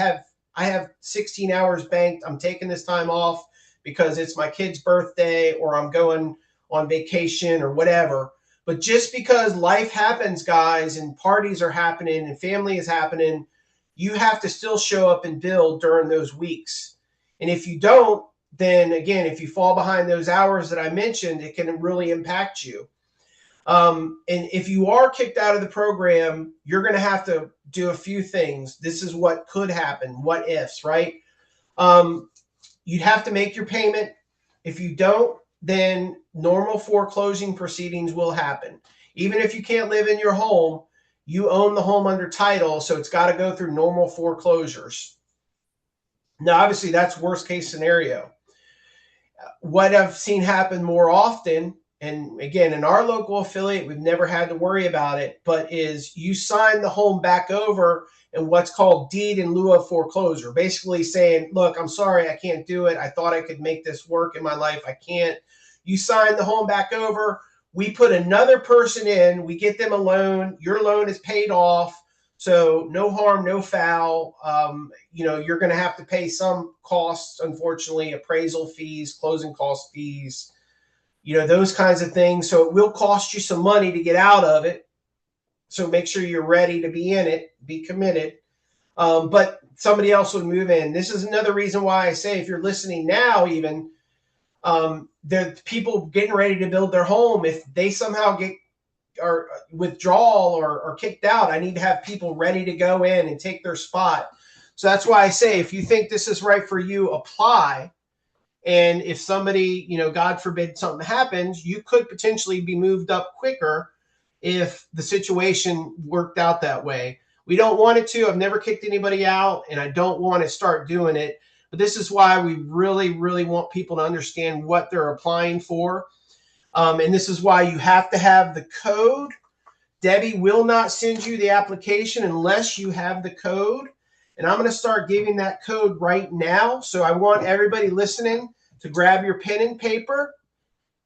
have 16 hours banked. I'm taking this time off because it's my kid's birthday or I'm going on vacation or whatever. But just because life happens, guys, and parties are happening and family is happening, you have to still show up and build during those weeks. And if you don't, then again, if you fall behind those hours that I mentioned, it can really impact you. And if you are kicked out of the program, you're going to have to do a few things. This is what could happen. What ifs, right? You'd have to make your payment. If you don't, then normal foreclosing proceedings will happen. Even if you can't live in your home, you own the home under title, so it's got to go through normal foreclosures. Now, obviously, that's worst case scenario. What I've seen happen more often, and again, in our local affiliate, we've never had to worry about it, but is you sign the home back over in what's called deed in lieu of foreclosure, basically saying, look, I'm sorry, I can't do it. I thought I could make this work in my life. I can't. You sign the home back over. We put another person in. We get them a loan. Your loan is paid off. So no harm, no foul. You're going to have to pay some costs, unfortunately, appraisal fees, closing cost fees, those kinds of things. So it will cost you some money to get out of it. So make sure you're ready to be in it, be committed. But somebody else would move in. This is another reason why I say if you're listening now, even the people getting ready to build their home, if they somehow get or withdrawal or kicked out, I need to have people ready to go in and take their spot. So that's why I say if you think this is right for you, apply. And if somebody, God forbid something happens, you could potentially be moved up quicker if the situation worked out that way. We don't want it to. I've never kicked anybody out, and I don't want to start doing it. But this is why we really, really want people to understand what they're applying for. And this is why you have to have the code. Debbie will not send you the application unless you have the code. And I'm going to start giving that code right now. So I want everybody listening to grab your pen and paper.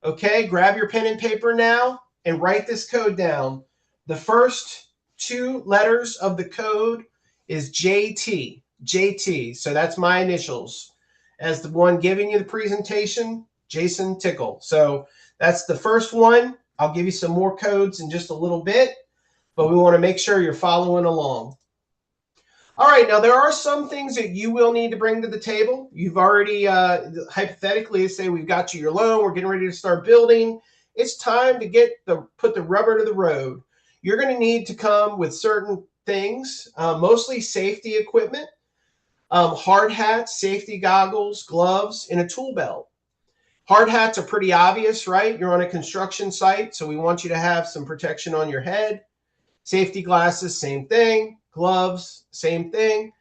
Okay, grab your pen and paper now and write this code down. The first 2 letters of the code is JT. JT. So that's my initials. As the one giving you the presentation, Jason Tickle. So that's the first one. I'll give you some more codes in just a little bit, but we want to make sure you're following along. All right, now there are some things that you will need to bring to the table. You've already, hypothetically, say we've got you your loan, we're getting ready to start building. It's time to put the rubber to the road. You're going to need to come with certain things, mostly safety equipment, hard hats, safety goggles, gloves, and a tool belt. Hard hats are pretty obvious, right? You're on a construction site, so we want you to have some protection on your head. Safety glasses, same thing. Gloves, same thing.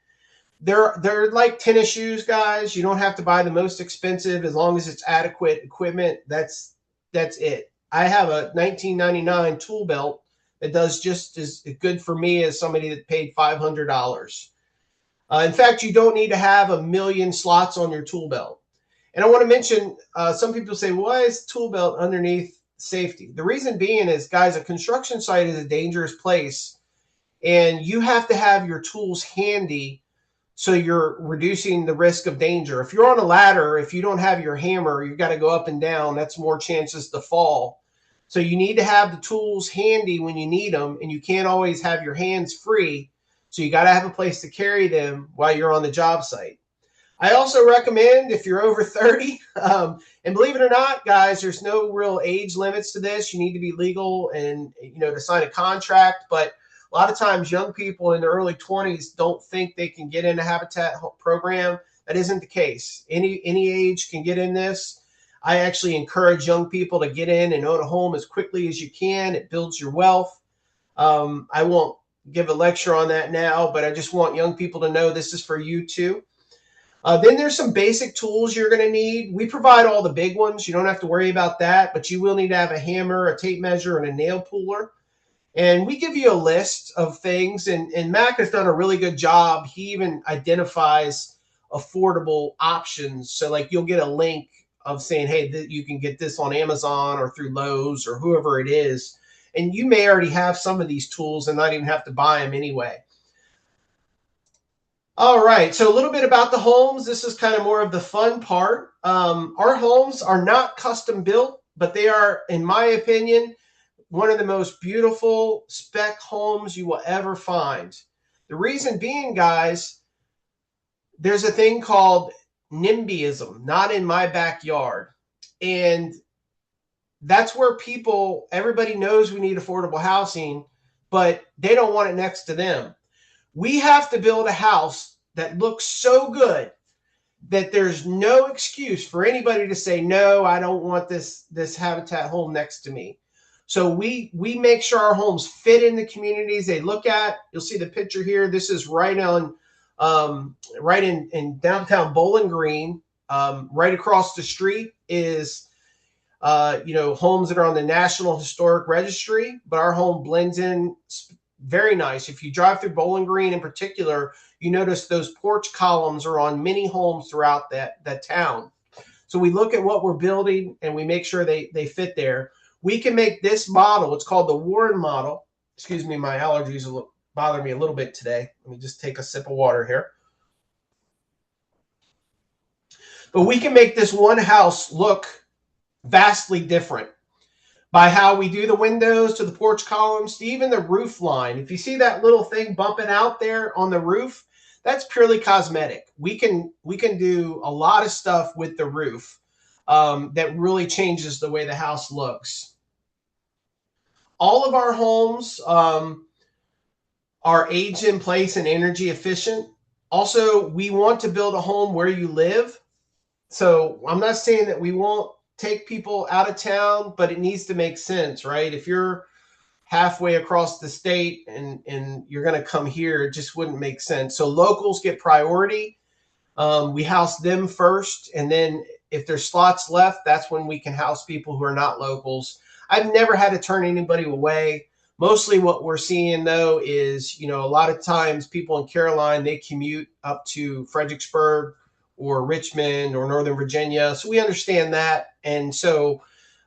They're like tennis shoes, guys. You don't have to buy the most expensive as long as it's adequate equipment. That's it. I have a 1999 tool belt that does just as good for me as somebody that paid $500. In fact, you don't need to have 1,000,000 slots on your tool belt. And I want to mention, some people say, why is tool belt underneath safety? The reason being is, guys, a construction site is a dangerous place, and you have to have your tools handy so you're reducing the risk of danger. If you're on a ladder, if you don't have your hammer, you've got to go up and down. That's more chances to fall. So you need to have the tools handy when you need them, and you can't always have your hands free. So you got to have a place to carry them while you're on the job site. I also recommend, if you're over 30, and believe it or not, guys, there's no real age limits to this. You need to be legal and, to sign a contract. But a lot of times young people in their early 20s don't think they can get in a Habitat program. That isn't the case. Any age can get in this. I actually encourage young people to get in and own a home as quickly as you can. It builds your wealth. I won't give a lecture on that now, but I just want young people to know this is for you too. Then there's some basic tools you're going to need. We provide all the big ones. You don't have to worry about that, but you will need to have a hammer, a tape measure, and a nail puller. And we give you a list of things, and Mac has done a really good job. He even identifies affordable options. So like you'll get a link of saying, hey, you can get this on Amazon or through Lowe's or whoever it is. And you may already have some of these tools and not even have to buy them anyway. All right, so a little bit about the homes. This is kind of more of the fun part. Our homes are not custom built, but they are, in my opinion, one of the most beautiful spec homes you will ever find. The reason being, guys, there's a thing called NIMBYism, not in my backyard. And that's where everybody knows we need affordable housing, but they don't want it next to them. We have to build a house that looks so good that there's no excuse for anybody to say, no, I don't want this Habitat home next to me. So we make sure our homes fit in the communities they look at. You'll see the picture here. This is right in downtown Bowling Green. Right across the street is homes that are on the National Historic Registry, but our home blends in very nice. If you drive through Bowling Green in particular, you notice those porch columns are on many homes throughout that town. So we look at what we're building and we make sure they fit there. We can make this model. It's called the Warren model. Excuse me, my allergies bother me a little bit today. Let me just take a sip of water here. But we can make this one house look vastly different by how we do the windows to the porch columns to even the roof line. If you see that little thing bumping out there on the roof, that's purely cosmetic. We can do a lot of stuff with the roof that really changes the way the house looks. All of our homes are age in place and energy efficient. Also, we want to build a home where you live. So I'm not saying that we won't take people out of town, but it needs to make sense, right? If you're halfway across the state and you're going to come here, it just wouldn't make sense. So locals get priority. We house them first, and then if there's slots left, that's when we can house people who are not locals. I've never had to turn anybody away. Mostly what we're seeing though is, a lot of times people in Caroline, they commute up to Fredericksburg or Richmond or Northern Virginia. So we understand that. And so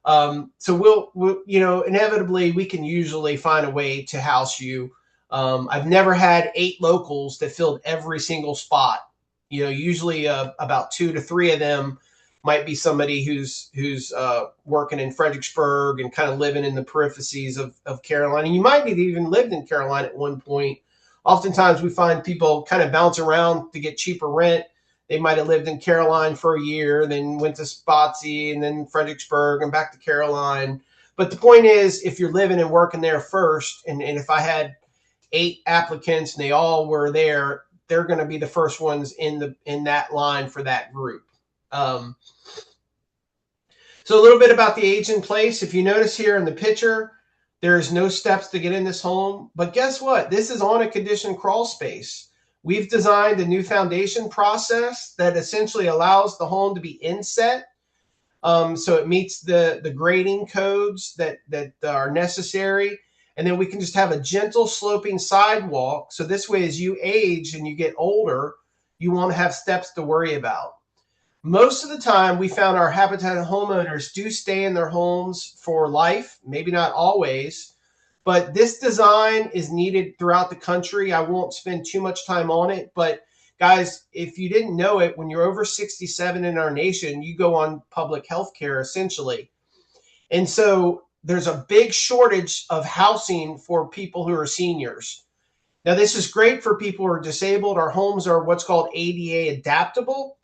we'll, inevitably we can usually find a way to house you. I've never had 8 locals that filled every single spot. Usually about 2 to 3 of them might be somebody who's working in Fredericksburg and kind of living in the peripheries of Carolina. And you might have even lived in Carolina at one point. Oftentimes we find people kind of bounce around to get cheaper rent. They might have lived in Caroline for a year, then went to Spotsy and then Fredericksburg and back to Caroline. But the point is, if you're living and working there first, and if I had 8 applicants and they all were there, they're going to be the first ones in that line for that group. So a little bit about the age in place. If you notice here in the picture, there's no steps to get in this home. But guess what? This is on a conditioned crawl space. We've designed a new foundation process that essentially allows the home to be inset. So it meets the grading codes that are necessary. And then we can just have a gentle sloping sidewalk. So this way, as you age and you get older, you won't have steps to worry about. Most of the time, we found our Habitat homeowners do stay in their homes for life, maybe not always, but this design is needed throughout the country. I won't spend too much time on it, but guys, if you didn't know it, when you're over 67 in our nation, you go on public health care essentially. And so there's a big shortage of housing for people who are seniors. Now, this is great for people who are disabled. Our homes are what's called ADA adaptable,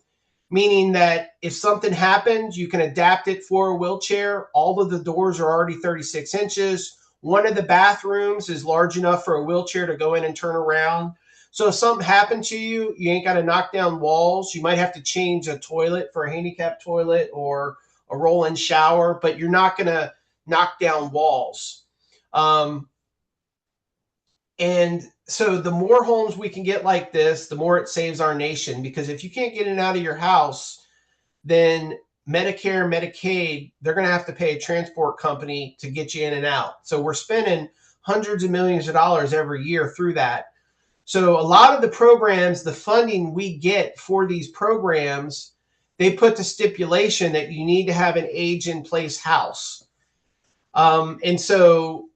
meaning that if something happens, you can adapt it for a wheelchair. All of the doors are already 36 inches. One of the bathrooms is large enough for a wheelchair to go in and turn around. So if something happened to you, you ain't got to knock down walls. You might have to change a toilet for a handicap toilet or a roll-in shower, but you're not going to knock down walls. And so the more homes we can get like this, the more it saves our nation. Because if you can't get in and out of your house, then Medicare, Medicaid, they're going to have to pay a transport company to get you in and out. So we're spending hundreds of millions of dollars every year through that. So a lot of the programs, the funding we get for these programs, they put the stipulation that you need to have an age-in-place house. And so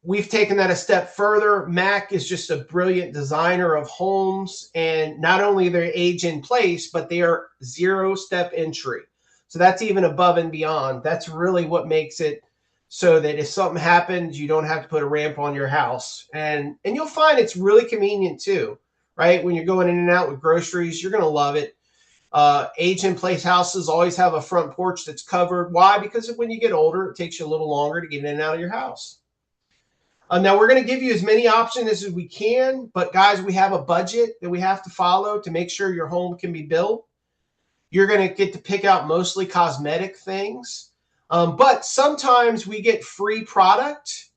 we've taken that a step further. Mac is just a brilliant designer of homes, and not only they're age in place, but they are 0-step entry. So that's even above and beyond. That's really what makes it so that if something happens, you don't have to put a ramp on your house. And you'll find it's really convenient too, right? When you're going in and out with groceries, you're going to love it. Age in place houses always have a front porch that's covered. Why? Because when you get older, it takes you a little longer to get in and out of your house. Now, we're going to give you as many options as we can, but guys, we have a budget that we have to follow to make sure your home can be built. You're going to get to pick out mostly cosmetic things, but sometimes we get free product,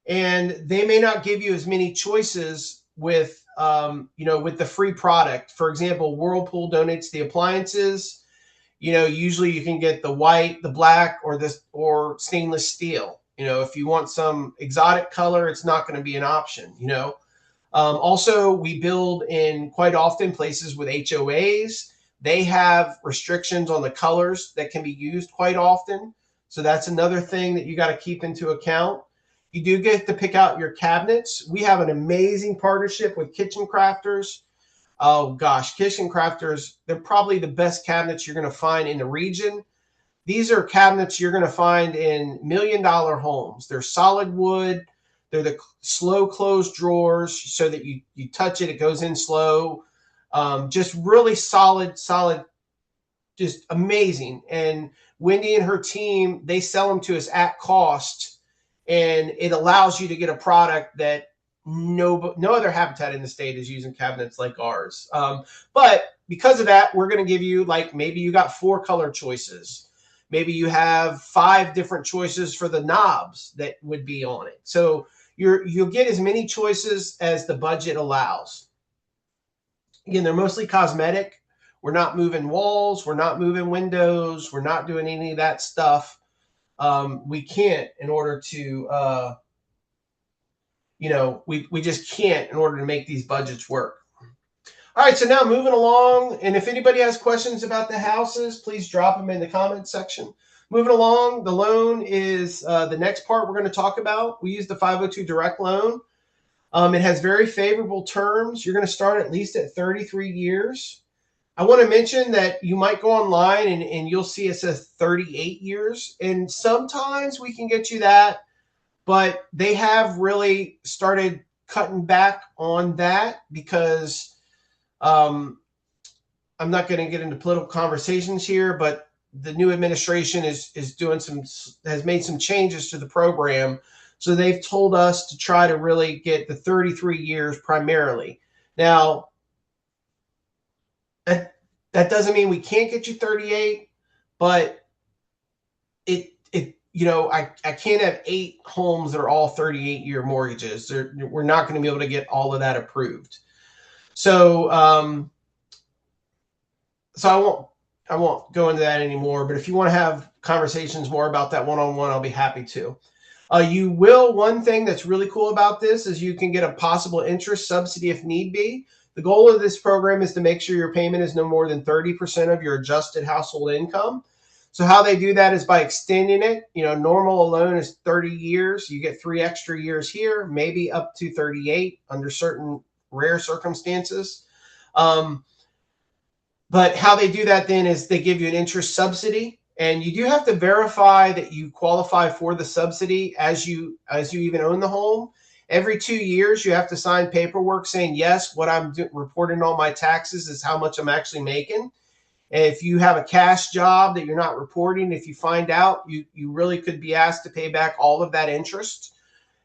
and they may not give you as many choices with the free product. For example, Whirlpool donates the appliances. Usually you can get the white, the black, or stainless steel. If you want some exotic color, it's not going to be an option, Also, we build in quite often places with HOAs. They have restrictions on the colors that can be used quite often. So that's another thing that you got to keep into account. You do get to pick out your cabinets. We have an amazing partnership with Kitchen Crafters. Oh gosh, Kitchen Crafters, they're probably the best cabinets you're going to find in the region. These are cabinets you're going to find in $1 million homes. They're solid wood. They're the slow close drawers so that you touch it, it goes in slow. Just really solid, just amazing. And Wendy and her team, they sell them to us at cost. And it allows you to get a product that no other Habitat in the state is using cabinets like ours. But because of that, we're going to give you, like, maybe you got 4 color choices. Maybe you have 5 different choices for the knobs that would be on it. So you'll get as many choices as the budget allows. Again, they're mostly cosmetic. We're not moving walls. We're not moving windows. We're not doing any of that stuff. We can't in order to, we just can't in order to make these budgets work. All right, so now moving along, and if anybody has questions about the houses, please drop them in the comment section. Moving along, the loan is the next part we're going to talk about. We use the 502 direct loan. It has very favorable terms. You're going to start at least at 33 years. I want to mention that you might go online and you'll see it says 38 years. And sometimes we can get you that, but they have really started cutting back on that because I'm not going to get into political conversations here, but the new administration has made some changes to the program. So they've told us to try to really get the 33 years primarily. Now, that doesn't mean we can't get you 38, but I can't have 8 homes that are all 38-year mortgages. We're not going to be able to get all of that approved. So, I won't go into that anymore. But if you want to have conversations more about that one-on-one, I'll be happy to. One thing that's really cool about this is you can get a possible interest subsidy if need be. The goal of this program is to make sure your payment is no more than 30% of your adjusted household income. So how they do that is by extending it. Normal loan is 30 years. You get 3 extra years here, maybe up to 38 under certain rare circumstances. But how they do that then is they give you an interest subsidy, and you do have to verify that you qualify for the subsidy as you even own the home. Every 2 years, you have to sign paperwork saying, yes, what I'm reporting on my taxes is how much I'm actually making. And if you have a cash job that you're not reporting, if you find out, you really could be asked to pay back all of that interest.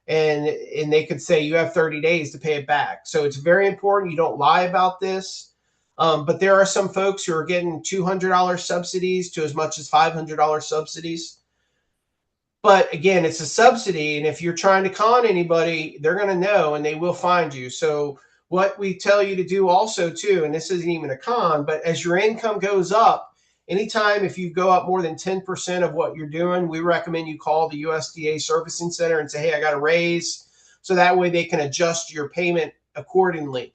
And they could say you have 30 days to pay it back. So it's very important you don't lie about this. But there are some folks who are getting $200 subsidies to as much as $500 subsidies. But again, it's a subsidy. And if you're trying to con anybody, they're going to know and they will find you. So what we tell you to do also too, and this isn't even a con, but as your income goes up, anytime if you go up more than 10% of what you're doing, we recommend you call the USDA Servicing Center and say, hey, I got a raise. So that way they can adjust your payment accordingly.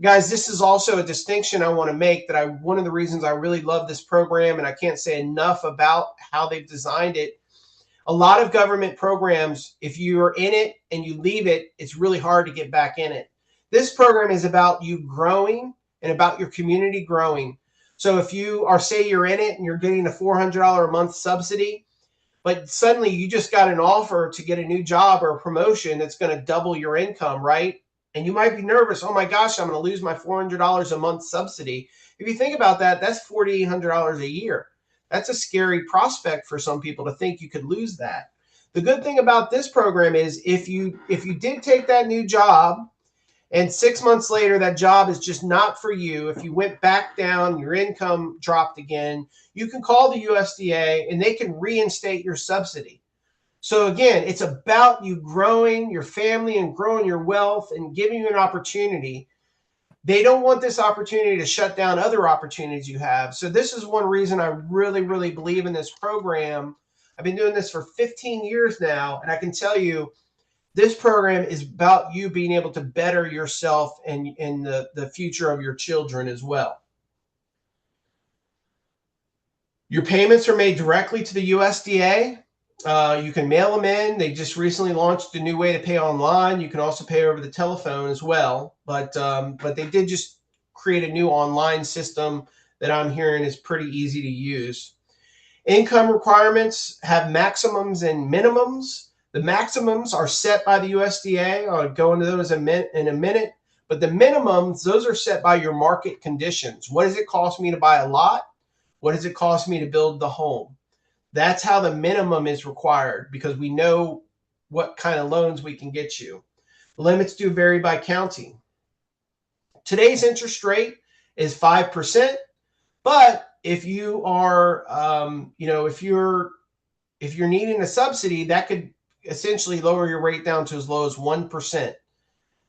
Guys, this is also a distinction I want to make one of the reasons I really love this program, and I can't say enough about how they've designed it. A lot of government programs, if you're in it and you leave it, it's really hard to get back in it. This program is about you growing and about your community growing. So if say you're in it and you're getting a $400 a month subsidy, but suddenly you just got an offer to get a new job or a promotion that's going to double your income, right? And you might be nervous. Oh my gosh, I'm going to lose my $400 a month subsidy. If you think about that, that's $4,800 a year. That's a scary prospect for some people to think you could lose that. The good thing about this program is if you did take that new job and 6 months later that job is just not for you, if you went back down, your income dropped again, you can call the USDA and they can reinstate your subsidy. So again, it's about you growing your family and growing your wealth and giving you an opportunity. They don't want this opportunity to shut down other opportunities you have. So this is one reason I really, really believe in this program. I've been doing this for 15 years now, and I can tell you this program is about you being able to better yourself and in the future of your children as well. Your payments are made directly to the USDA. You can mail them in. They just recently launched a new way to pay online. You can also pay over the telephone as well. But they did just create a new online system that I'm hearing is pretty easy to use. Income requirements have maximums and minimums. The maximums are set by the USDA. I'll go into those in a minute. But the minimums, those are set by your market conditions. What does it cost me to buy a lot? What does it cost me to build the home? That's how the minimum is required because we know what kind of loans we can get you. The limits do vary by county. Today's interest rate is 5%. But if you are, if you're needing a subsidy, that could essentially lower your rate down to as low as 1%.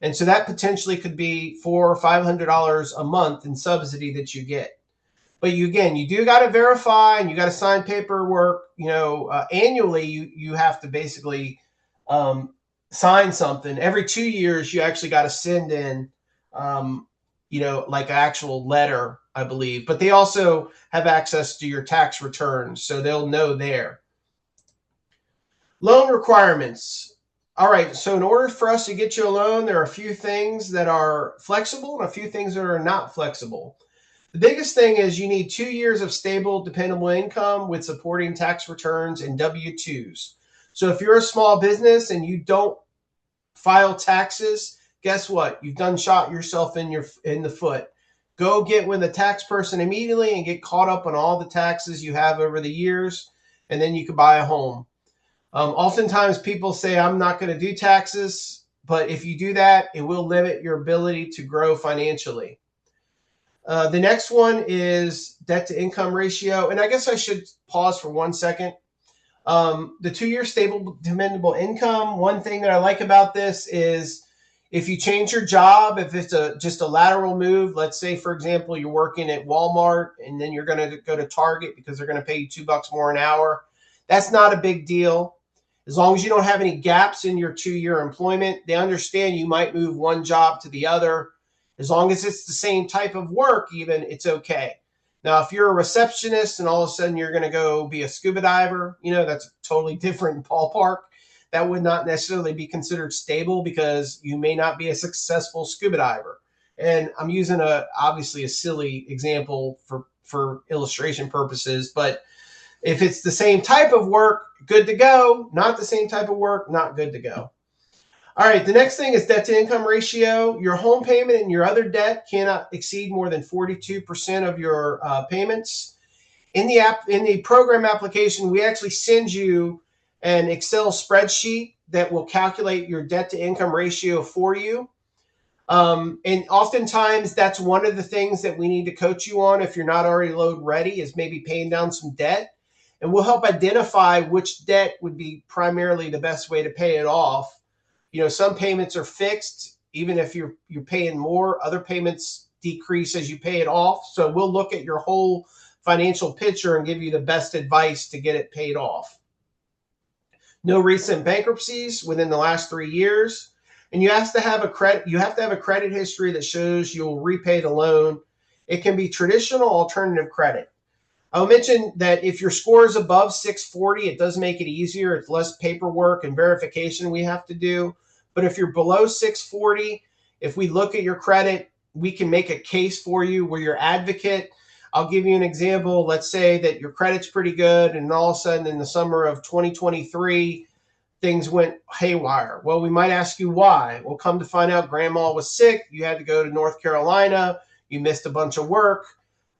And so that potentially could be $400 or $500 a month in subsidy that you get. But you do got to verify, and you got to sign paperwork. Annually, you have to basically sign something. Every 2 years, you actually got to send in, like an actual letter, I believe. But they also have access to your tax returns, so they'll know there. Loan requirements. All right, so in order for us to get you a loan, there are a few things that are flexible and a few things that are not flexible. The biggest thing is you need 2 years of stable, dependable income with supporting tax returns and W-2s. So if you're a small business and you don't file taxes, guess what? You've done shot yourself in the foot. Go get with a tax person immediately and get caught up on all the taxes you have over the years, and then you can buy a home. Oftentimes people say, I'm not going to do taxes, but if you do that, it will limit your ability to grow financially. The next one is debt to income ratio. And I guess I should pause for 1 second. The 2-year stable, dependable income. One thing that I like about this is if you change your job, if it's just a lateral move, let's say, for example, you're working at Walmart and then you're going to go to Target because they're going to pay you $2 more an hour. That's not a big deal. As long as you don't have any gaps in your 2-year employment, they understand you might move one job to the other. As long as it's the same type of work, even, it's okay. Now, if you're a receptionist and all of a sudden you're going to go be a scuba diver, that's a totally different ballpark. That would not necessarily be considered stable because you may not be a successful scuba diver. And I'm using obviously a silly example for illustration purposes, but if it's the same type of work, good to go. Not the same type of work, not good to go. All right, the next thing is debt to income ratio. Your home payment and your other debt cannot exceed more than 42% of your payments. In the program application, we actually send you an Excel spreadsheet that will calculate your debt to income ratio for you. And oftentimes that's one of the things that we need to coach you on if you're not already load ready, is maybe paying down some debt. And we'll help identify which debt would be primarily the best way to pay it off. Some payments are fixed. Even if you're paying more, other payments decrease as you pay it off. So we'll look at your whole financial picture and give you the best advice to get it paid off. No recent bankruptcies within the last 3 years. And you have to have a credit history that shows you'll repay the loan. It can be traditional, alternative credit. I'll mention that if your score is above 640, it does make it easier. It's less paperwork and verification we have to do. But if you're below 640, if we look at your credit, we can make a case for you. We're your advocate. I'll give you an example. Let's say that your credit's pretty good, and all of a sudden in the summer of 2023, things went haywire. Well, we might ask you why. Well, come to find out, grandma was sick. You had to go to North Carolina. You missed a bunch of work.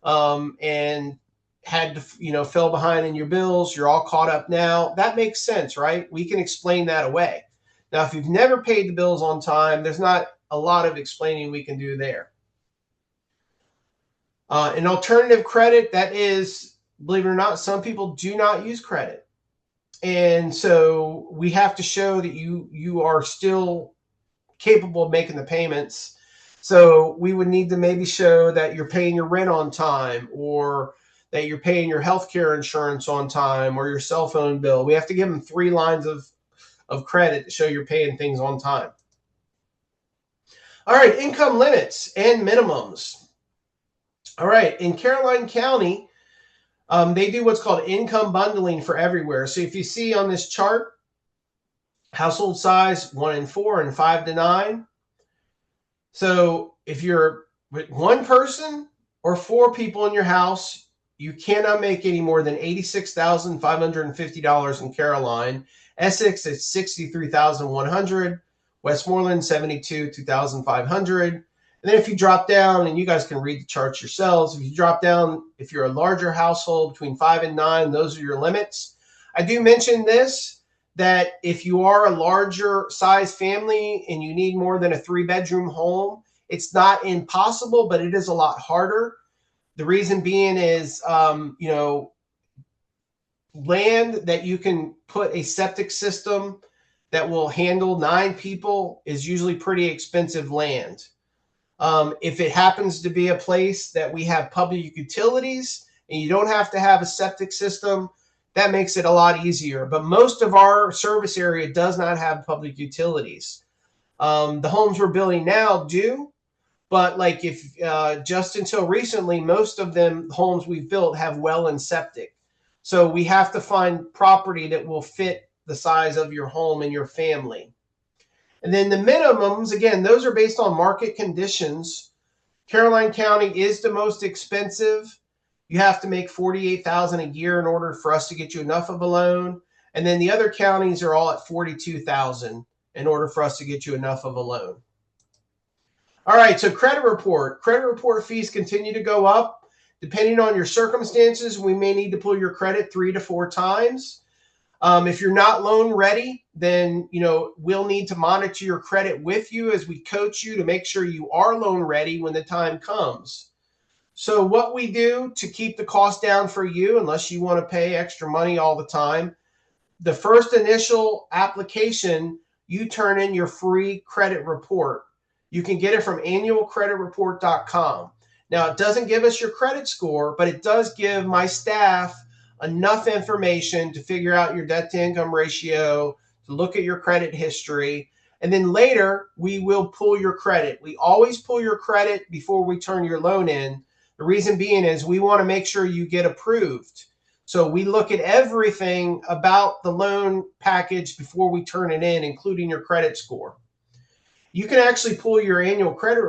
And had to, fell behind in your bills. You're all caught up now. That makes sense, right? We can explain that away. Now, if you've never paid the bills on time, there's not a lot of explaining we can do there. An alternative credit, that is, believe it or not, some people do not use credit. And so we have to show that you are still capable of making the payments. So we would need to maybe show that you're paying your rent on time, or that you're paying your healthcare insurance on time, or your cell phone bill. We have to give them 3 lines of credit to show you're paying things on time. All right, income limits and minimums. All right, in Caroline County, they do what's called income bundling for everywhere. So if you see on this chart, household size 1 in 4 and 5 to 9. So if you're with 1 person or 4 people in your house, you cannot make any more than $86,550 in Caroline. Essex is $63,100. Westmoreland, $72,500. And then if you drop down, and you guys can read the charts yourselves, if you drop down, if you're a larger household between 5 and 9, those are your limits. I do mention this, that if you are a larger size family and you need more than a 3-bedroom home, It's not impossible, but it is a lot harder. The reason being is, land that you can put a septic system that will handle 9 people is usually pretty expensive land. If it happens to be a place that we have public utilities and you don't have to have a septic system, that makes it a lot easier. But most of our service area does not have public utilities. The homes we're building now do, but like if just until recently, most of them homes we've built have well and septic. So we have to find property that will fit the size of your home and your family. And then the minimums, again, those are based on market conditions. Caroline County is the most expensive. You have to make $48,000 a year in order for us to get you enough of a loan. And then the other counties are all at $42,000 in order for us to get you enough of a loan. All right, so credit report. Credit report fees continue to go up. Depending on your circumstances, we may need to pull your credit 3 to 4 times. If you're not loan ready, then we'll need to monitor your credit with you as we coach you to make sure you are loan ready when the time comes. So what we do to keep the cost down for you, unless you want to pay extra money all the time, the first initial application, you turn in your free credit report. You can get it from annualcreditreport.com. Now, it doesn't give us your credit score, but it does give my staff enough information to figure out your debt to income ratio, to look at your credit history, and then later we will pull your credit. We always pull your credit before we turn your loan in. The reason being is we want to make sure you get approved. So we look at everything about the loan package before we turn it in, including your credit score. You can actually pull your annual credit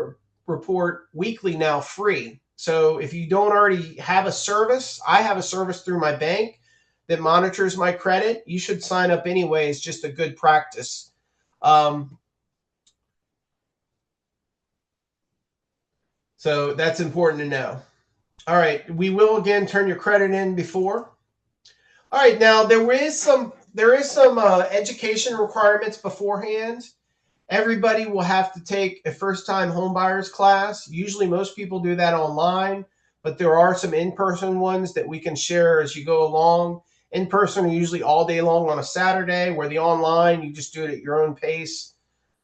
report weekly now free. So if you don't already have a service, I have a service through my bank that monitors my credit. You should sign up anyway. It's just a good practice. So that's important to know. All right, we will again turn your credit in before. All right, now there is some education requirements beforehand. Everybody will have to take a first-time homebuyers class. Usually most people do that online, but there are some in-person ones that we can share as you go along. In-person are usually all day long on a Saturday, where the online, you just do it at your own pace.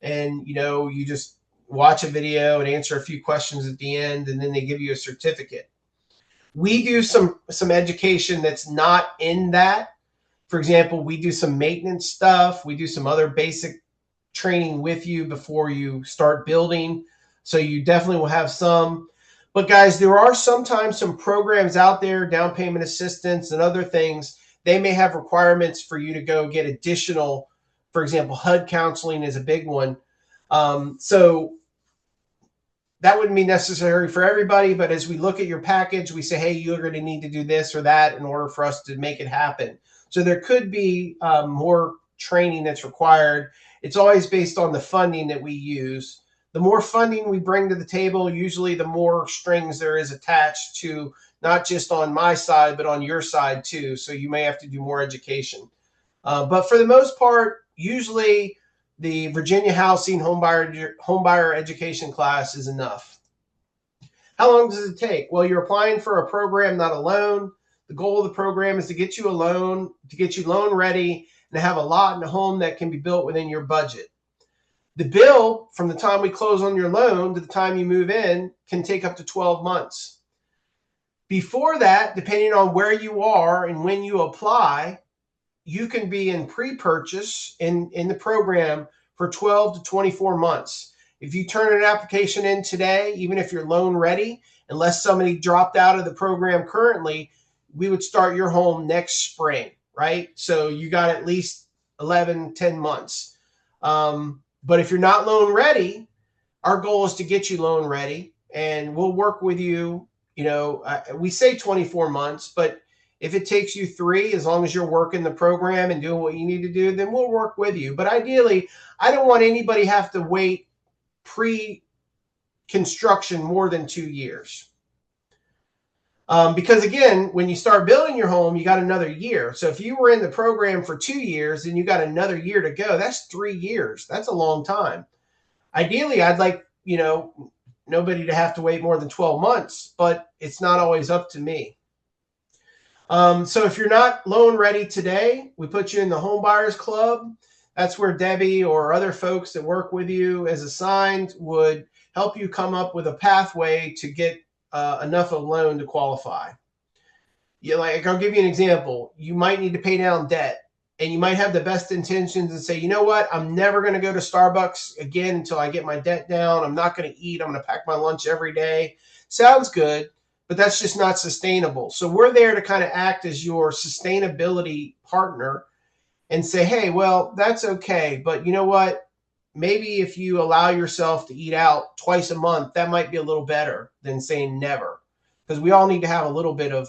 And, you just watch a video and answer a few questions at the end, and then they give you a certificate. We do some education that's not in that. For example, we do some maintenance stuff. We do some other basic training with you before you start building. So you definitely will have some. But guys, there are sometimes some programs out there, down payment assistance and other things. They may have requirements for you to go get additional, for example, HUD counseling is a big one. So that wouldn't be necessary for everybody, but as we look at your package, we say, hey, you're going to need to do this or that in order for us to make it happen. So there could be more training that's required. It's always based on the funding that we use. The more funding we bring to the table, usually the more strings there is attached to, not just on my side, but on your side too. So you may have to do more education. But for the most part, usually the Virginia Housing Homebuyer Education class is enough. How long does it take? Well, you're applying for a program, not a loan. The goal of the program is to get you a loan, to get you loan ready, and to have a lot and a home that can be built within your budget. The bill from the time we close on your loan to the time you move in can take up to 12 months. Before that, depending on where you are and when you apply, you can be in pre-purchase in the program for 12 to 24 months. If you turn an application in today, even if you're loan ready, unless somebody dropped out of the program currently, we would start your home next spring, right? So you got at least 11, 10 months. But if you're not loan ready, our goal is to get you loan ready, and we'll work with you. We say 24 months, but if it takes you 3, as long as you're working the program and doing what you need to do, then we'll work with you. But ideally, I don't want anybody have to wait pre-construction more than 2 years. Because again, when you start building your home, you got another year. So if you were in the program for 2 years and you got another year to go, that's 3 years. That's a long time. Ideally, I'd like, nobody to have to wait more than 12 months, but it's not always up to me. So if you're not loan ready today, we put you in the Home Buyers Club. That's where Debbie or other folks that work with you as assigned would help you come up with a pathway to get enough of a loan to qualify. Yeah, like I'll give you an example. You might need to pay down debt, and you might have the best intentions and say, you know what, I'm never going to go to Starbucks again until I get my debt down. I'm not going to eat. I'm going to pack my lunch every day. Sounds good, but that's just not sustainable. So we're there to kind of act as your sustainability partner and say, hey, well, that's okay, but you know what? Maybe if you allow yourself to eat out twice a month, that might be a little better than saying never, because we all need to have a little bit of,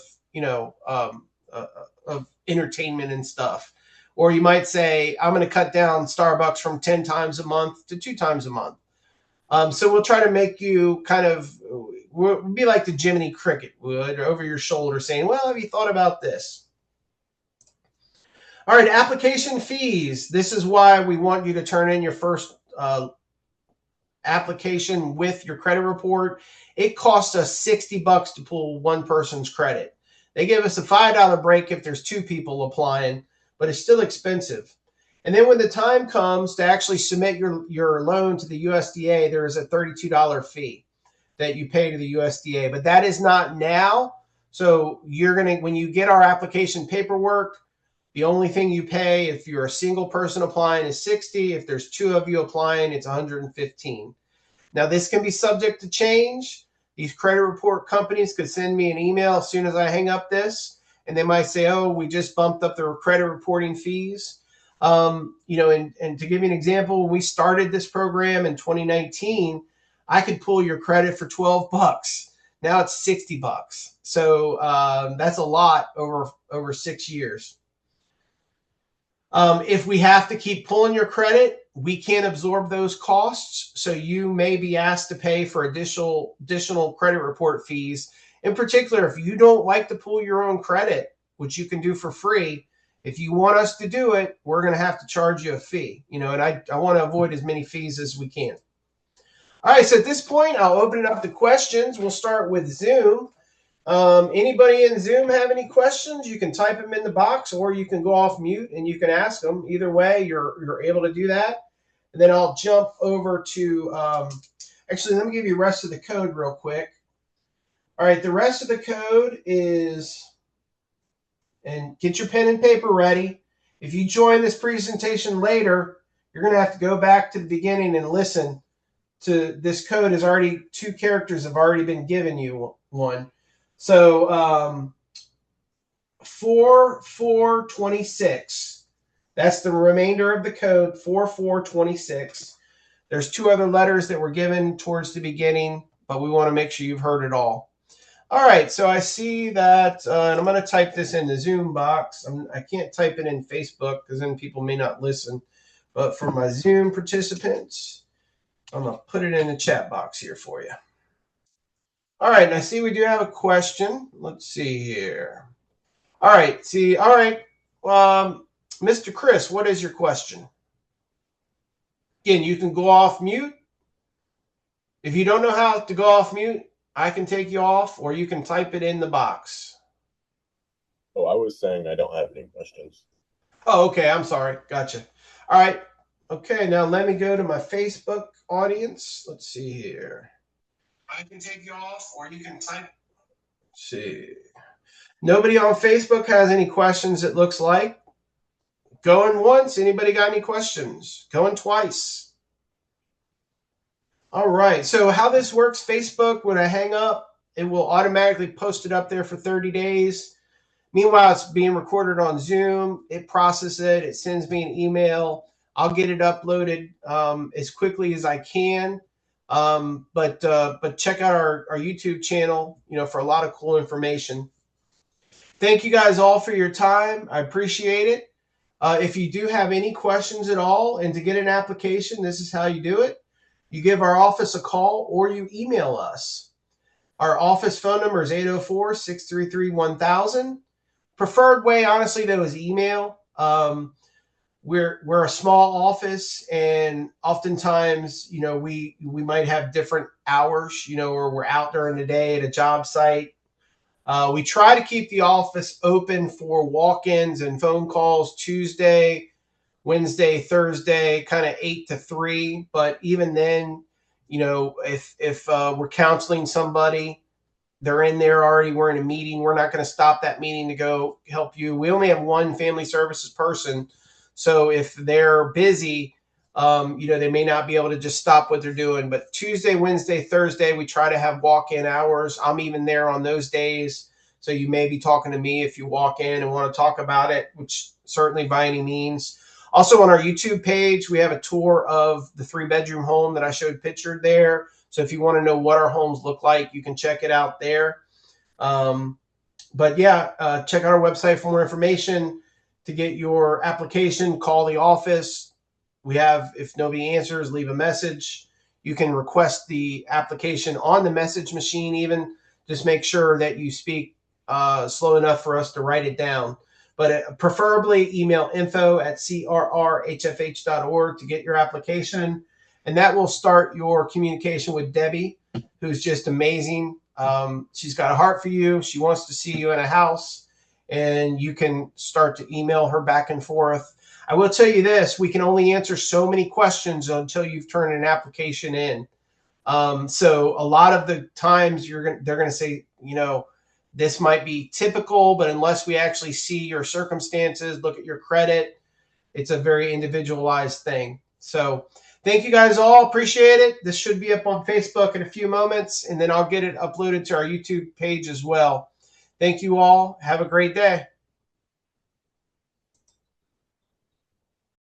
of entertainment and stuff. Or you might say, I'm going to cut down Starbucks from 10 times a month to 2 times a month. So we'll try to make you kind of, we'll be like the Jiminy Cricket would, over your shoulder saying, well, have you thought about this? All right, application fees. This is why we want you to turn in your first application with your credit report. It costs us $60 to pull one person's credit. They give us a $5 break if there's 2 people applying, but it's still expensive. And then when the time comes to actually submit your loan to the USDA, there is a $32 fee that you pay to the USDA, but that is not now. So you're going to, when you get our application paperwork, the only thing you pay if you're a single person applying is $60. If there's 2 of you applying, it's $115. Now, this can be subject to change. These credit report companies could send me an email as soon as I hang up this, and they might say, oh, we just bumped up the credit reporting fees. And to give you an example, when we started this program in 2019, I could pull your credit for $12. Now it's $60. So that's a lot over 6 years. If we have to keep pulling your credit, we can't absorb those costs. So you may be asked to pay for additional credit report fees. In particular, if you don't like to pull your own credit, which you can do for free, if you want us to do it, we're going to have to charge you a fee. And I want to avoid as many fees as we can. All right, so at this point, I'll open it up to questions. We'll start with Zoom. Anybody in Zoom have any questions? You can type them in the box, or you can go off mute and you can ask them. Either way, you're able to do that. And then I'll jump over to, actually, let me give you the rest of the code real quick. All right, the rest of the code is, and get your pen and paper ready. If you join this presentation later, you're going to have to go back to the beginning and listen to this code. Is already 2 characters have already been given you one. So 4426, that's the remainder of the code, 4426. There's 2 other letters that were given towards the beginning, but we want to make sure you've heard it all. All right, so I see that, and I'm going to type this in the Zoom box. I can't type it in Facebook because then people may not listen. But for my Zoom participants, I'm going to put it in the chat box here for you. All right, and I see we do have a question. Let's see here. All right, Mr. Chris, what is your question? Again, you can go off mute. If you don't know how to go off mute, I can take you off, or you can type it in the box. Oh, I was saying I don't have any questions. Oh, okay. I'm sorry. Gotcha. All right. Okay, now let me go to my Facebook audience. Let's see here. I can take you off, or you can type. Let's see. Nobody on Facebook has any questions, it looks like. Going once. Anybody got any questions? Going twice. All right. So how this works, Facebook, when I hang up, it will automatically post it up there for 30 days. Meanwhile, it's being recorded on Zoom. It processes it. It sends me an email. I'll get it uploaded as quickly as I can. But check out our YouTube channel, for a lot of cool information. Thank you guys all for your time. I appreciate it. If you do have any questions at all, and to get an application, this is how you do it. You give our office a call, or you email us. Our office phone number is 804-633-1000. Preferred way, honestly, though, is email. we're a small office, and oftentimes, we might have different hours, or we're out during the day at a job site. We try to keep the office open for walk-ins and phone calls Tuesday, Wednesday, Thursday, kind of 8 to 3. But even then, if we're counseling somebody, they're in there already, we're in a meeting, we're not going to stop that meeting to go help you. We only have one family services person. So if they're busy, they may not be able to just stop what they're doing. But Tuesday, Wednesday, Thursday, we try to have walk-in hours. I'm even there on those days. So you may be talking to me if you walk in and want to talk about it, which certainly by any means. Also on our YouTube page, we have a tour of the 3-bedroom home that I showed pictured there. So if you want to know what our homes look like, you can check it out there. But yeah, check out our website for more information. To get your application, call the office. We have, if nobody answers, leave a message. You can request the application on the message machine even. Just make sure that you speak slow enough for us to write it down. But preferably email info@crrhfh.org to get your application. And that will start your communication with Debbie, who's just amazing. She's got a heart for you. She wants to see you in a house, and you can start to email her back and forth. I will tell you this, we can only answer so many questions until you've turned an application in. So a lot of the times they're going to say, this might be typical, but unless we actually see your circumstances, look at your credit, it's a very individualized thing. So thank you guys all. Appreciate it. This should be up on Facebook in a few moments, and then I'll get it uploaded to our YouTube page as well. Thank you all. Have a great day.